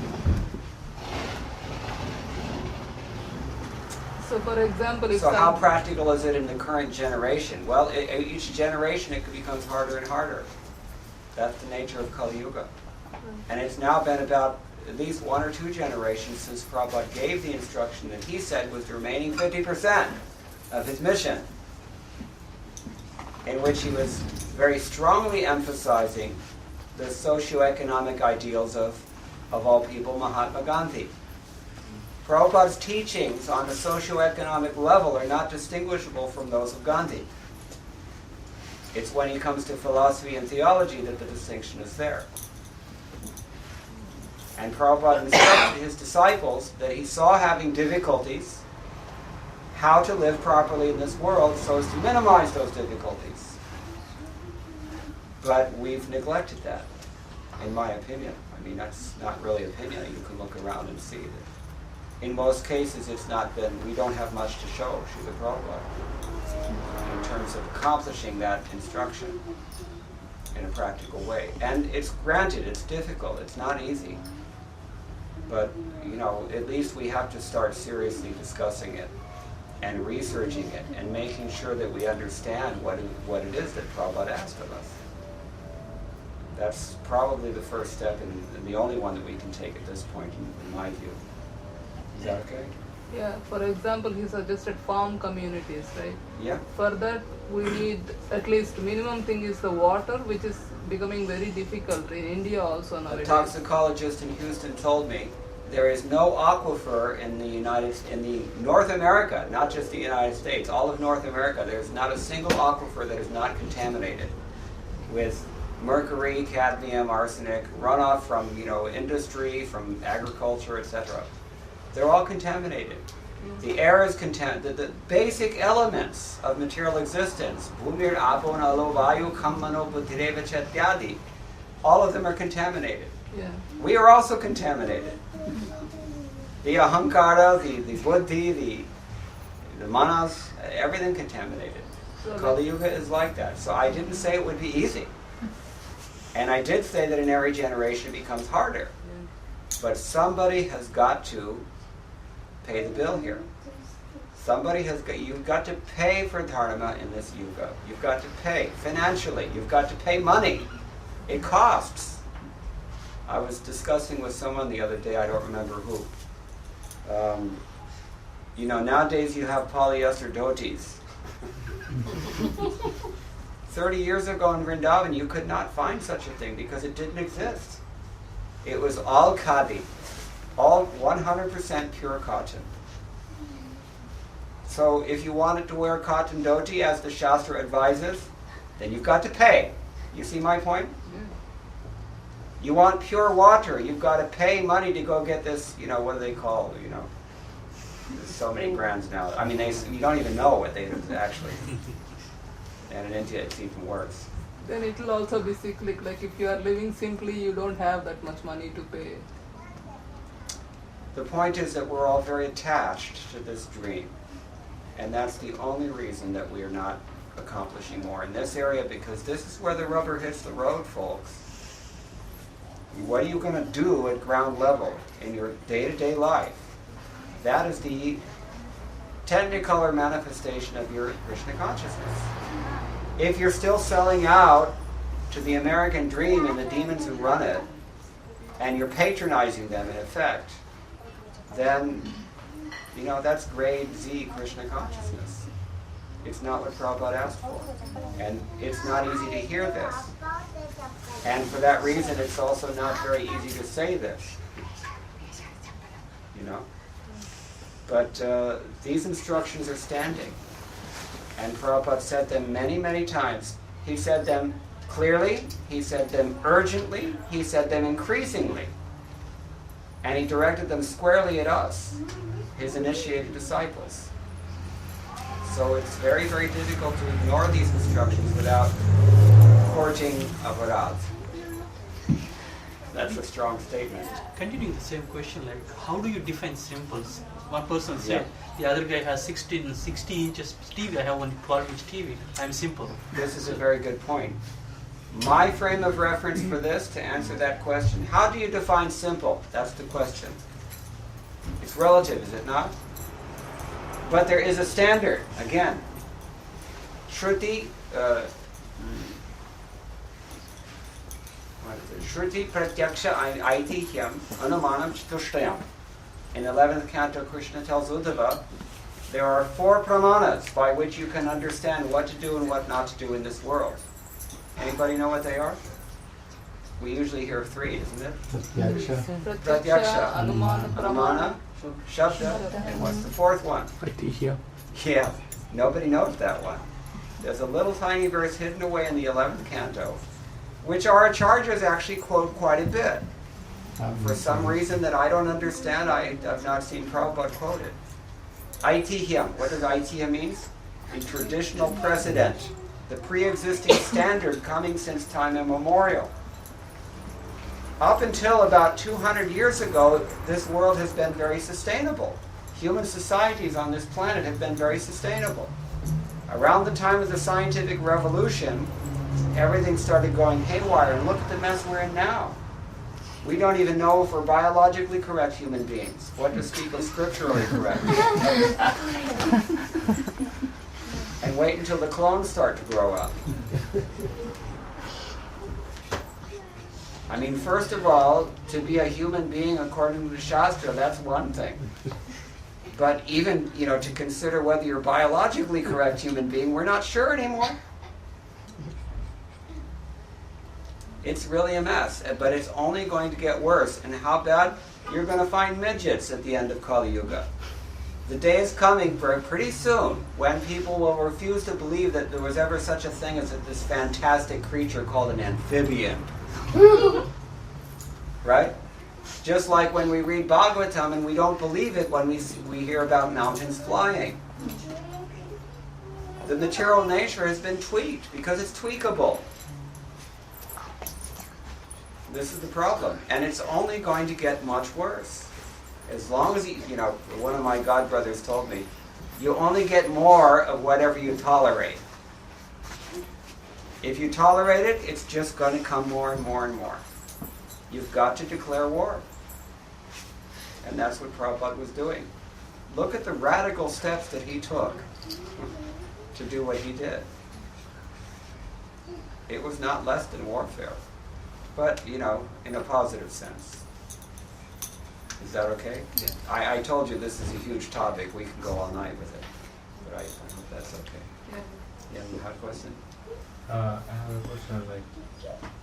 So, for example, if So how practical is it in the current generation? Well, each generation it becomes harder and harder. That's the nature of Kali Yuga. And it's now been about at least 1 or 2 generations since Prabhupada gave the instruction that he said was the remaining 50% of his mission, in which he was very strongly emphasizing the socioeconomic ideals of all people, Mahatma Gandhi. Prabhupada's teachings on the socioeconomic level are not distinguishable from those of Gandhi. It's when he comes to philosophy and theology that the distinction is there. And Prabhupada instructed his disciples that he saw having difficulties, how to live properly in this world so as to minimize those difficulties. But we've neglected that, in my opinion. I mean, that's not really opinion. You can look around and see that in most cases it's not been, we don't have much to show Srila Prabhupada in terms of accomplishing that instruction in a practical way. And it's granted, it's difficult, it's not easy. But, you know, at least we have to start seriously discussing it and researching it and making sure that we understand what it is that Prabhupada asked of us. That's probably the first step and the only one that we can take at this point, in my view. Is that okay? Yeah, for example, he suggested farm communities, right? Yeah. For that, we need at least minimum thing is the water, which is becoming very difficult in India also nowadays. A toxicologist in Houston told me there is no aquifer in the North America, not just the United States, all of North America. There's not a single aquifer that is not contaminated with mercury, cadmium, arsenic, runoff from industry, from agriculture, etc. They're all contaminated. The air is contaminated. The basic elements of material existence, bhumir, apo, nalo, vayu, kammano, buddhireva, chatyadi, all of them are contaminated. Yeah. We are also contaminated. The ahankara, the buddhi, the manas, everything contaminated. So Kali Yuga is like that. So I didn't say it would be easy. And I did say that in every generation it becomes harder. But somebody has got to pay the bill here. You've got to pay for dharma in this yuga. You've got to pay financially. You've got to pay money. It costs. I was discussing with someone the other day, I don't remember who. Nowadays you have polyester dhotis. 30 years ago in Vrindavan, you could not find such a thing because it didn't exist. It was all khadi, all 100% pure cotton. So if you wanted to wear cotton dhoti as the Shastra advises, then you've got to pay. You see my point? You want pure water, you've got to pay money to go get this, what do they call, there's so many brands now. I mean, you don't even know what they actually. And in India, it's even worse. Then it will also be cyclic. Like if you are living simply, you don't have that much money to pay. The point is that we're all very attached to this dream. And that's the only reason that we are not accomplishing more in this area, because this is where the rubber hits the road, folks. What are you going to do at ground level in your day-to-day life? That is the technicolor manifestation of your Krishna consciousness. If you're still selling out to the American dream and the demons who run it, and you're patronizing them in effect, then, that's grade Z Krishna consciousness. It's not what Prabhupada asked for. And it's not easy to hear this. And for that reason, it's also not very easy to say this. But these instructions are standing. And Prabhupada said them many, many times. He said them clearly, he said them urgently, he said them increasingly. And he directed them squarely at us, his initiated disciples. So it's very, very difficult to ignore these instructions without courting aparadh. That's a strong statement. Continuing the same question, like how do you define simples? One person said, the other guy has 60 inches TV, I have only 12-inch TV. I'm simple. This is a very good point. My frame of reference for this, to answer that question, how do you define simple? That's the question. It's relative, is it not? But there is a standard, again. Shruti, Shruti Pratyaksha Aitihyam Anumanam Chatushtayam. In the 11th canto, Krishna tells Uddhava, there are 4 pramanas by which you can understand what to do and what not to do in this world. Anybody know what they are? We usually hear 3, isn't it? Pratyaksha, Anumana, Shabda, and what's the 4th one? Aitihyam. Yeah, nobody knows that one. There's a little tiny verse hidden away in the 11th canto, which our acharyas actually quote quite a bit. For some reason that I don't understand, I've not seen Prabhupada quote it. Aitihyam. What does aitihyam mean? The traditional precedent, the pre-existing standard coming since time immemorial. Up until about 200 years ago, this world has been very sustainable. Human societies on this planet have been very sustainable. Around the time of the scientific revolution, everything started going haywire, and look at the mess we're in now. We don't even know if we're biologically correct human beings. What to speak of scripturally correct. And wait until the clones start to grow up. I mean, first of all, to be a human being according to the Shastra, that's one thing. But even, to consider whether you're a biologically correct human being, we're not sure anymore. It's really a mess, but it's only going to get worse. And how bad? You're going to find midgets at the end of Kali Yuga. The day is coming pretty soon when people will refuse to believe that there was ever such a thing as this fantastic creature called an amphibian. Right? Just like when we read Bhagavatam and we don't believe it when we hear about mountains flying. The material nature has been tweaked because it's tweakable. This is the problem. And it's only going to get much worse. As long as one of my godbrothers told me, you only get more of whatever you tolerate. If you tolerate it, it's just going to come more and more and more. You've got to declare war. And that's what Prabhupada was doing. Look at the radical steps that he took to do what he did. It was not less than warfare. But, in a positive sense. Is that okay? Yeah. I told you this is a huge topic. We can go all night with it. But I hope that's okay. Yeah, you have a question? I have a question.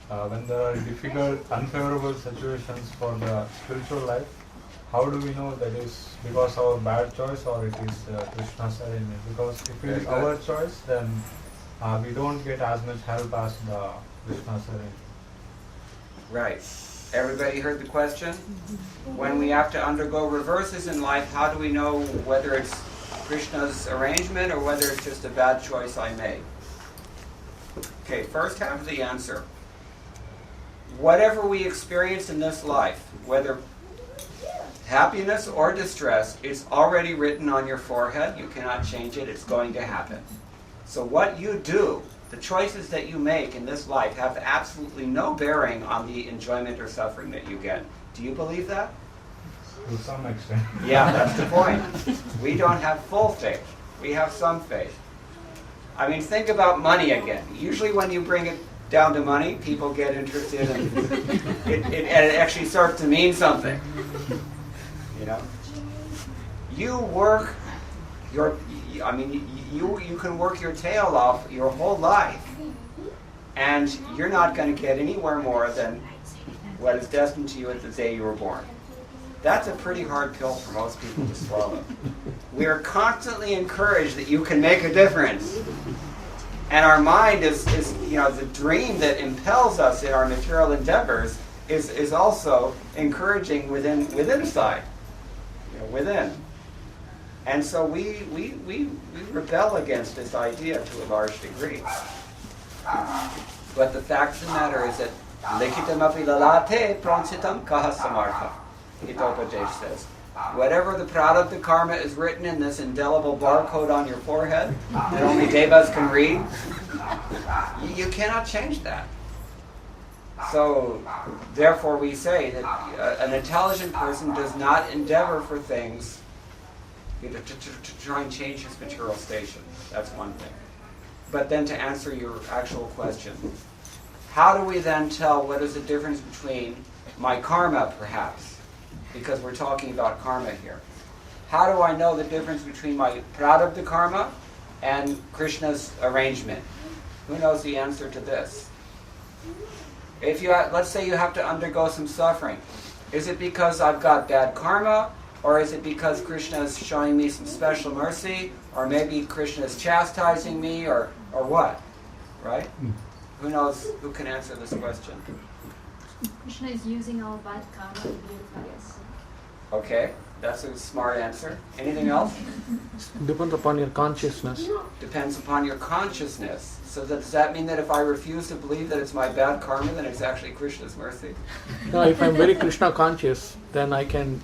When there are difficult, unfavorable situations for the spiritual life, how do we know that is because of our bad choice or it is Krishna's arrangement? Because if it is our choice, then we don't get as much help as the Krishna's arrangement. Right. Everybody heard the question? When we have to undergo reverses in life, how do we know whether it's Krishna's arrangement or whether it's just a bad choice I made? Okay, first half of the answer. Whatever we experience in this life, whether happiness or distress, it's already written on your forehead. You cannot change it. It's going to happen. So what you do, the choices that you make in this life have absolutely no bearing on the enjoyment or suffering that you get. Do you believe that? To some extent. Yeah, that's the point. We don't have full faith. We have some faith. I mean, think about money again. Usually when you bring it down to money, people get interested and it actually starts to mean something. You work you can work your tail off your whole life, and you're not going to get anywhere more than what is destined to you at the day you were born. That's a pretty hard pill for most people to swallow. We are constantly encouraged that you can make a difference. And our mind is the dream that impels us in our material endeavors is also encouraging within within. And so we rebel against this idea to a large degree. But the fact of the matter is that likitam api lalate pransitam kaha samartha, Hitopadesh says. Whatever the prarabdha karma is written in this indelible barcode on your forehead that only devas can read, you cannot change that. So, therefore we say that an intelligent person does not endeavor for things to try and change his material station. That's one thing. But then to answer your actual question, how do we then tell what is the difference between my karma, perhaps? Because we're talking about karma here. How do I know the difference between my prarabdha karma and Krishna's arrangement? Who knows the answer to this? If you, let's say you have to undergo some suffering, is it because I've got bad karma, or is it because Krishna is showing me some special mercy, or maybe Krishna is chastising me, or what? Right? Who knows? Who can answer this question? Krishna is using our bad karma to beautify us. Okay, that's a smart answer. Anything else? Depends upon your consciousness. Depends upon your consciousness. So does that mean that if I refuse to believe that it's my bad karma, then it's actually Krishna's mercy? No, if I'm very Krishna conscious, then I can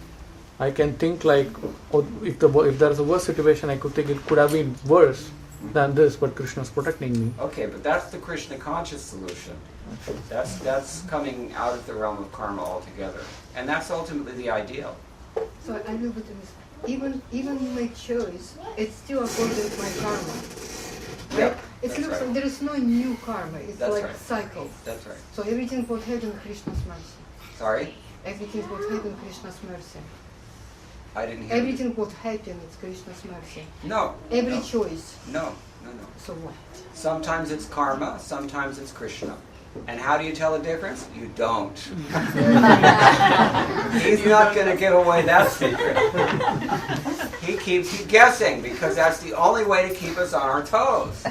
think like, oh, if there's a worse situation, I could think it could have been worse than this, but Krishna's protecting me. Okay, but that's the Krishna conscious solution. That's coming out of the realm of karma altogether, and that's ultimately the ideal. So I will put this. Even you make choice, it's still according to my karma. Right? Yep, It that's looks right. like there is no new karma. It's That's like right. cycles. That's right. So everything what happened in Krishna's mercy. Sorry? Everything what happened in Krishna's mercy. I didn't hear Everything what happened is Krishna's mercy. No. Every no. choice. No. So what? Sometimes it's karma, sometimes it's Krishna. And how do you tell the difference? You don't. He's not going to give away that secret. He keeps you guessing, because that's the only way to keep us on our toes.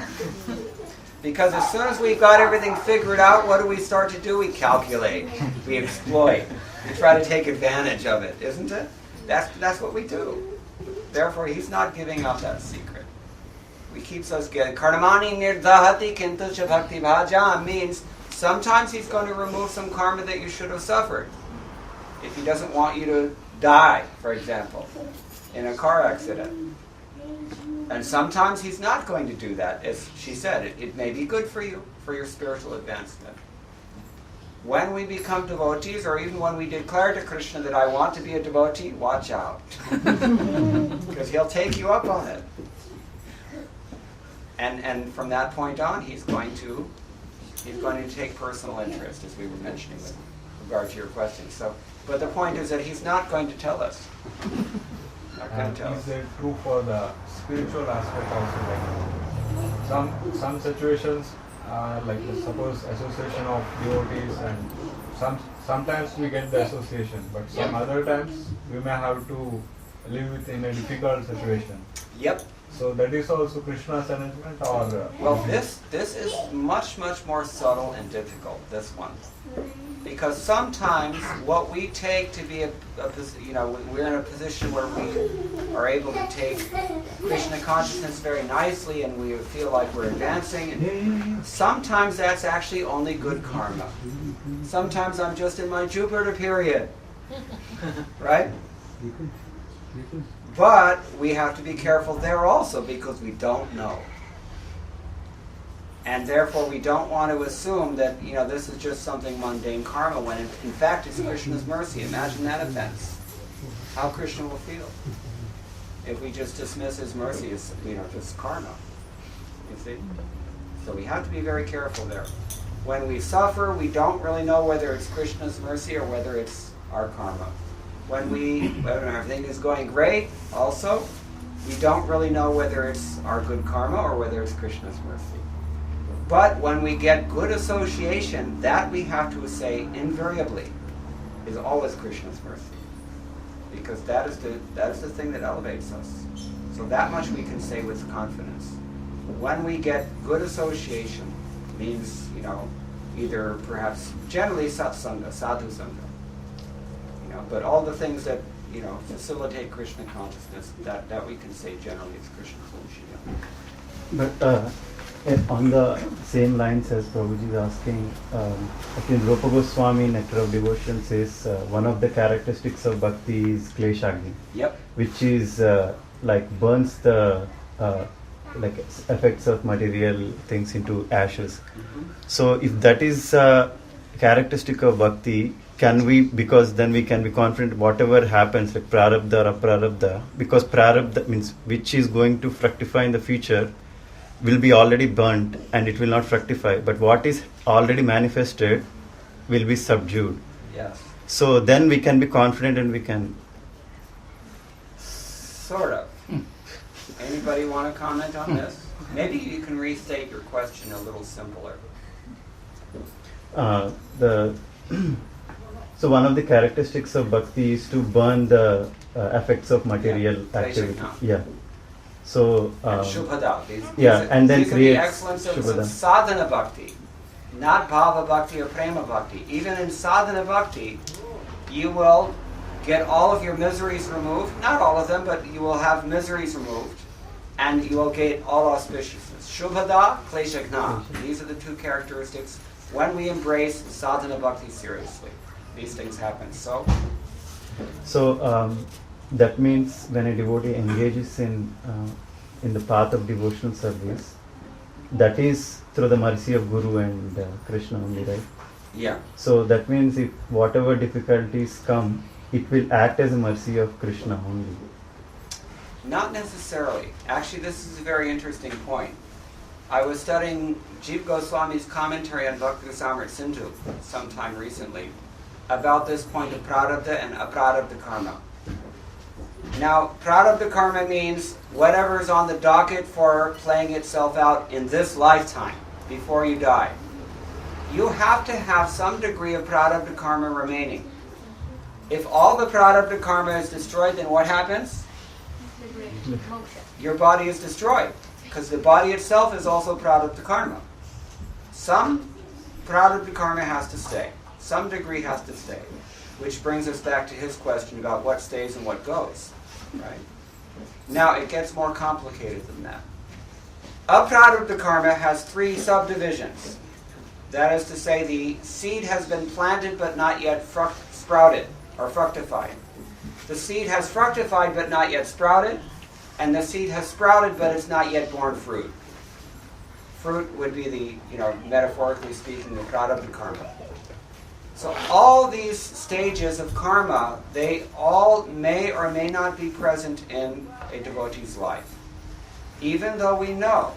Because as soon as we've got everything figured out, what do we start to do? We calculate. We exploit. We try to take advantage of it, isn't it? That's what we do. Therefore, he's not giving out that secret. He keeps us getting. Karmani nirdahati kintu cha bhakti bhajam means sometimes he's going to remove some karma that you should have suffered. If he doesn't want you to die, for example, in a car accident. And sometimes he's not going to do that. As she said, it may be good for you, for your spiritual advancement. When we become devotees, or even when we declare to Krishna that I want to be a devotee, watch out. Because he'll take you up on it. And from that point on, he's going to take personal interest, as we were mentioning with regard to your question. So, but the point is that he's not going to tell us. Not going to tell us. Is that true for the spiritual aspect also? Like some situations are like, suppose association of devotees, and sometimes we get the association, but some other times we may have to live within a difficult situation. Yep. So that is also Krishna's arrangement, or well, this is much more subtle and difficult. This one, because sometimes what we take to be we're in a position where we are able to take Krishna consciousness very nicely, and we feel like we're advancing. And sometimes that's actually only good karma. Sometimes I'm just in my Jupiter period, right? But we have to be careful there also, because we don't know. And therefore we don't want to assume that, this is just something mundane karma, when in fact it's Krishna's mercy. Imagine that offense. How Krishna will feel if we just dismiss his mercy as, just karma. You see? So we have to be very careful there. When we suffer, we don't really know whether it's Krishna's mercy or whether it's our karma. When everything is going great, also, we don't really know whether it's our good karma or whether it's Krishna's mercy. But when we get good association, that we have to say invariably is always Krishna's mercy, because that is the thing that elevates us. So that much we can say with confidence. When we get good association, means either perhaps generally satsanga, sadhu sangha. But all the things that facilitate Krishna consciousness, that we can say generally is Krishna consciousness. But on the same lines as Prabhuji is asking, I think Rupa Goswami, Nectar of Devotion, says one of the characteristics of bhakti is kleshagni. Yep. Which is burns the effects of material things into ashes. Mm-hmm. So if that is characteristic of bhakti, can we, because then we can be confident whatever happens, like prarabdha or aprarabdha, because prarabdha means which is going to fructify in the future will be already burnt and it will not fructify, but what is already manifested will be subdued. Yes. So then we can be confident and we can... Sort of. Anybody want to comment on this? Maybe you can restate your question a little simpler. So one of the characteristics of bhakti is to burn the effects of material activity. Yeah. So and shubhada. and then these creates are the excellences shubhada. of sadhana bhakti, not bhava bhakti or prema bhakti. Even in sadhana bhakti, you will get all of your miseries removed. Not all of them, but you will have miseries removed, and you will get all auspiciousness. Shubhada, kleshagna. These are the two characteristics when we embrace sadhana bhakti seriously. These things happen. So that means when a devotee engages in the path of devotional service, that is through the mercy of Guru and Krishna only, right? Yeah. So that means if whatever difficulties come, it will act as a mercy of Krishna only. Not necessarily. Actually, this is a very interesting point. I was studying Jiva Goswami's commentary on Bhakti-rasamrita Sindhu sometime recently about this point of prarabdha and aprarabdha karma. Now, prarabdha karma means whatever is on the docket for playing itself out in this lifetime before you die. You have to have some degree of prarabdha karma remaining. If all the prarabdha karma is destroyed, then what happens? Your body is destroyed, because the body itself is also prarabdha karma. Some prarabdha karma has to stay. Some degree has to stay. Which brings us back to his question about what stays and what goes. Right? Now, it gets more complicated than that. Aprarabdha karma has 3 subdivisions. That is to say, the seed has been planted but not yet sprouted or fructified. The seed has fructified but not yet sprouted, and the seed has sprouted but it's not yet borne fruit. Fruit would be the, metaphorically speaking, the prarabdha karma. So all these stages of karma, they all may or may not be present in a devotee's life. Even though we know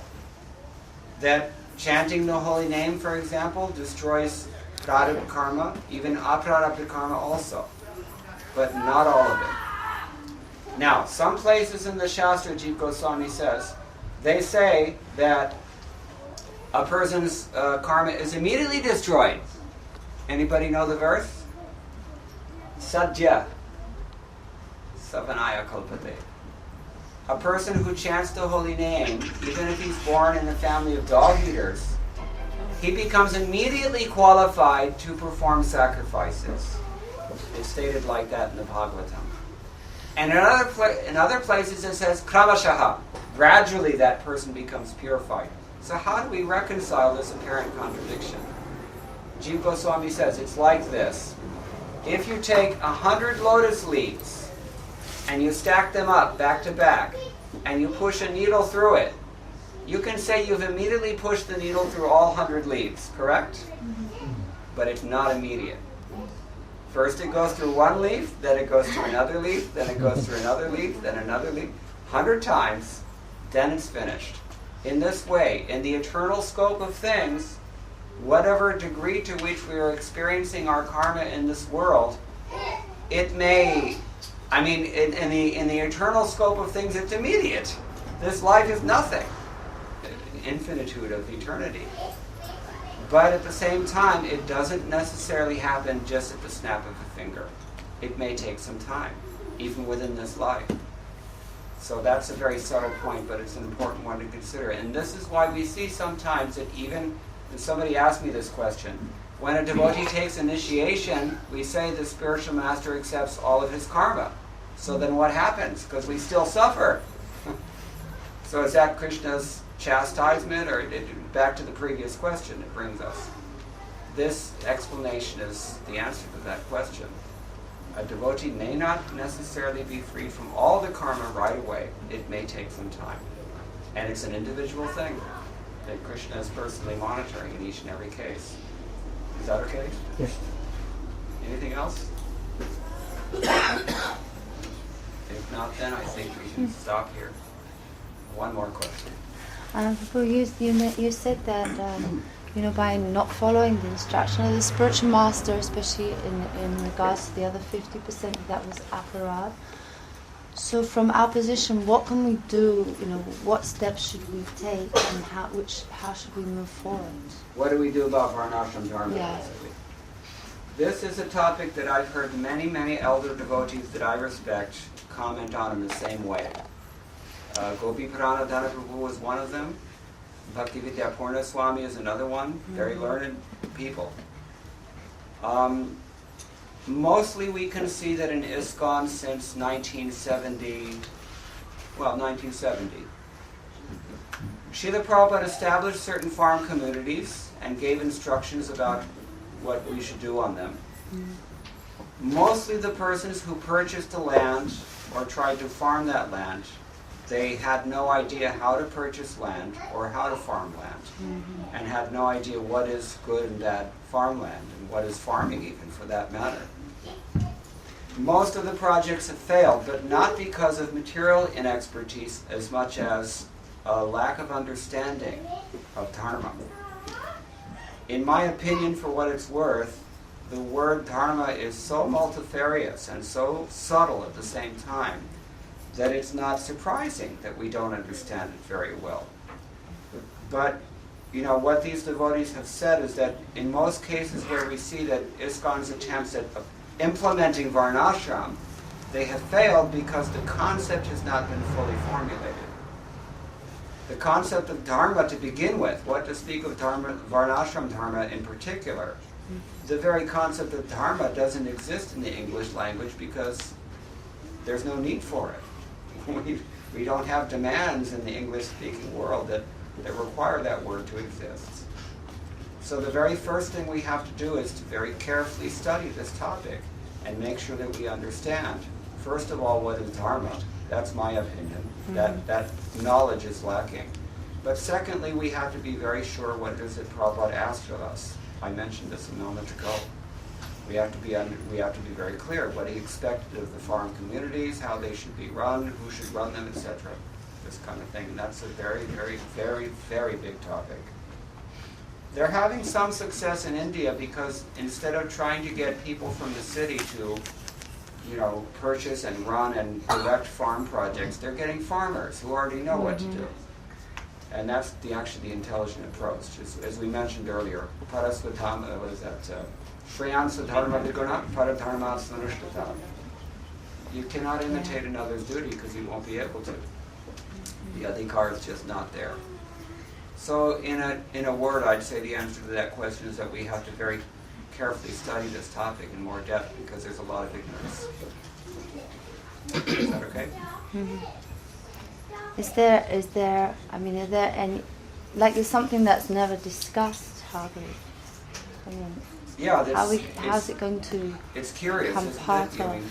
that chanting the holy name, for example, destroys prarabdha karma, even aprarabdha karma also, but not all of it. Now, some places in the Shastra, Jiva Goswami says, they say that a person's karma is immediately destroyed. Anybody know the verse? Sadhya Savanaya Kalpate. A person who chants the holy name, even if he's born in the family of dog eaters, he becomes immediately qualified to perform sacrifices. It's stated like that in the Bhagavatam. And in other places it says kravashaha. Gradually that person becomes purified. So how do we reconcile this apparent contradiction? Jiva Goswami says it's like this. If you take 100 lotus leaves and you stack them up back to back and you push a needle through it, you can say you've immediately pushed the needle through all 100 leaves, correct? But it's not immediate. First it goes through one leaf, then it goes through another leaf, then it goes through another leaf, then another leaf, 100 times, then it's finished. In this way, in the eternal scope of things, whatever degree to which we are experiencing our karma in this world, it may, in the eternal scope of things, it's immediate. This life is nothing. Infinitude of eternity. But at the same time, it doesn't necessarily happen just at the snap of a finger. It may take some time, even within this life. So that's a very subtle point, but it's an important one to consider. And this is why we see sometimes that even, and somebody asked me this question, when a devotee takes initiation, we say the spiritual master accepts all of his karma. So then what happens? Because we still suffer. So is that Krishna's chastisement, or back to the previous question it brings us? This explanation is the answer to that question. A devotee may not necessarily be freed from all the karma right away. It may take some time. And it's an individual thing that Krishna is personally monitoring in each and every case. Is that okay? Yes. Anything else? If not, then I think we can stop here. One more question. You said that by not following the instruction of the spiritual master, especially in regards to the other 50%, that was acarya. So from our position, what can we do? What steps should we take, and how should we move forward? What do we do about varnashram dharma? Yeah. This is a topic that I've heard many, many elder devotees that I respect comment on in the same way. Govipadananda Prabhu was one of them. Bhaktivedanta Swami is another one. Very learned people. Mostly we can see that in ISKCON since 1970, Srila Prabhupada established certain farm communities and gave instructions about what we should do on them. Mostly the persons who purchased the land or tried to farm that land, they had no idea how to purchase land or how to farm land, and had no idea what is good and bad farmland and what is farming even for that matter. Most of the projects have failed, but not because of material inexpertise as much as a lack of understanding of dharma. In my opinion, for what it's worth, the word dharma is so multifarious and so subtle at the same time that it's not surprising that we don't understand it very well. But, what these devotees have said is that in most cases where we see that ISKCON's attempts at implementing varnashram, they have failed because the concept has not been fully formulated. The concept of dharma to begin with, what to speak of dharma, varnashram dharma in particular, the very concept of dharma doesn't exist in the English language because there's no need for it. We don't have demands in the English-speaking world that require that word to exist. So the very first thing we have to do is to very carefully study this topic and make sure that we understand, first of all, what is dharma. That's my opinion. That knowledge is lacking. But secondly, we have to be very sure what it is that Prabhupada asked of us. I mentioned this a moment ago. We have to be very clear what he expected of the farm communities, how they should be run, who should run them, etc. This kind of thing. And that's a very, very, very, very big topic. They're having some success in India because instead of trying to get people from the city to, purchase and run and direct farm projects, they're getting farmers who already know what to do. And that's actually the intelligent approach. As we mentioned earlier, Parasvatama, what is that? Shreyan Swadharma Viguna, Paradharma Svanushtata. You cannot imitate another's duty because you won't be able to. The adhikar is just not there. So in a word, I'd say the answer to that question is that we have to very carefully study this topic in more depth because there's a lot of ignorance. Is that okay? Is there any, is something that's never discussed, hardly? How's it going to it's curious, become isn't part it? of?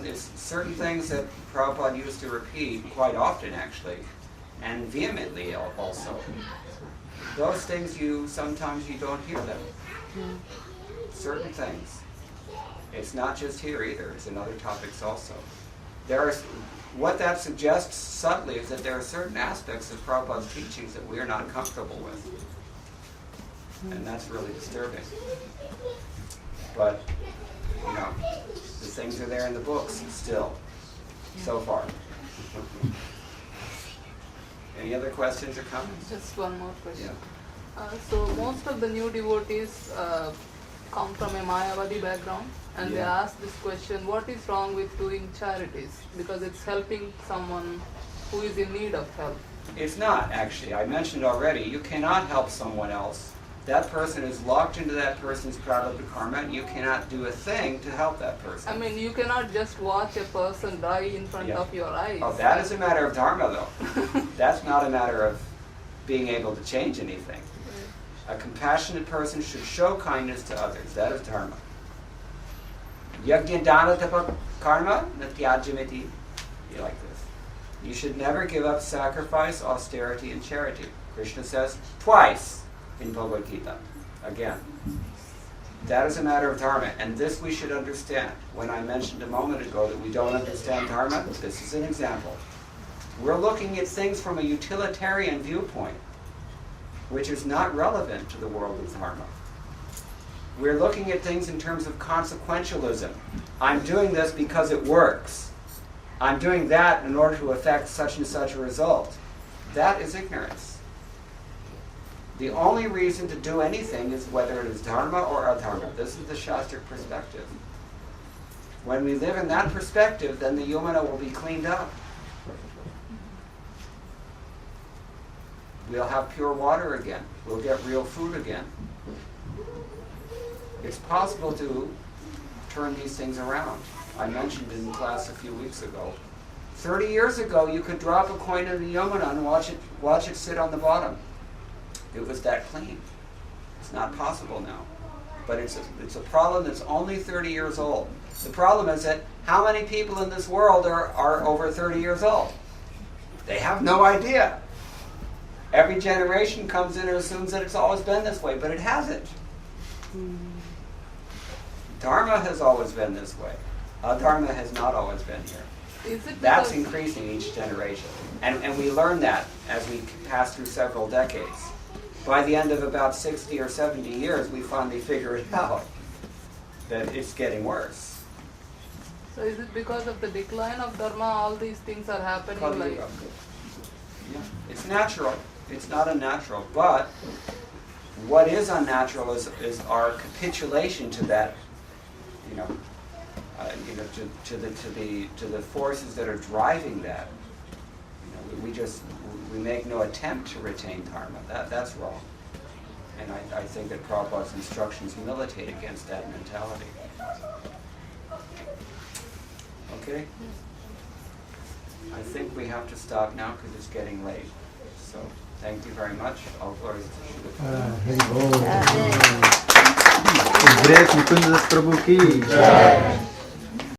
It's certain things that Prabhupada used to repeat quite often, actually, and vehemently also. Those things sometimes you don't hear them. Certain things. It's not just here either. It's in other topics also. What that suggests subtly is that there are certain aspects of Prabhupada's teachings that we are not comfortable with. And that's really disturbing. But, the things are there in the books still, so far. Any other questions or comments? Just one more question. Yeah. So most of the new devotees come from a Mayavadi background, and they ask this question, what is wrong with doing charities? Because it's helping someone who is in need of help. It's not, actually. I mentioned already, you cannot help someone else. That person is locked into that person's prarabdha karma, and you cannot do a thing to help that person. You cannot just watch a person die in front of your eyes. Oh, that is a matter of dharma, though. That's not a matter of being able to change anything. A compassionate person should show kindness to others. That is dharma. Yajna dana tapa karma natyajamiti. You like this. You should never give up sacrifice, austerity, and charity. Krishna says twice. in Bhagavad-gita. Again, that is a matter of dharma, and this we should understand. When I mentioned a moment ago that we don't understand dharma, this is an example. We're looking at things from a utilitarian viewpoint, which is not relevant to the world of dharma. We're looking at things in terms of consequentialism. I'm doing this because it works. I'm doing that in order to affect such and such a result. That is ignorance. The only reason to do anything is whether it is dharma or adharma. This is the Shastric perspective. When we live in that perspective, then the yumana will be cleaned up. We'll have pure water again. We'll get real food again. It's possible to turn these things around. I mentioned in class a few weeks ago. 30 years ago, you could drop a coin in the Yamuna and watch it sit on the bottom. It was that clean. It's not possible now. But it's a problem that's only 30 years old. The problem is that how many people in this world are over 30 years old? They have no idea. Every generation comes in and assumes that it's always been this way, but it hasn't. Dharma has always been this way. Adharma has not always been here. That's increasing each generation. And we learn that as we pass through several decades. By the end of about 60 or 70 years, we finally figure it out that it's getting worse. So is it because of the decline of dharma all these things are happening? Yeah, it's natural. It's not unnatural. But what is unnatural is our capitulation to that, to the forces that are driving that. We make no attempt to retain dharma. That's wrong. And I think that Prabhupada's instructions militate against that mentality. Okay? I think we have to stop now because it's getting late. So, thank you very much. All glories to Srila Prabhupada. Great Mukunda Datta Prabhu ki.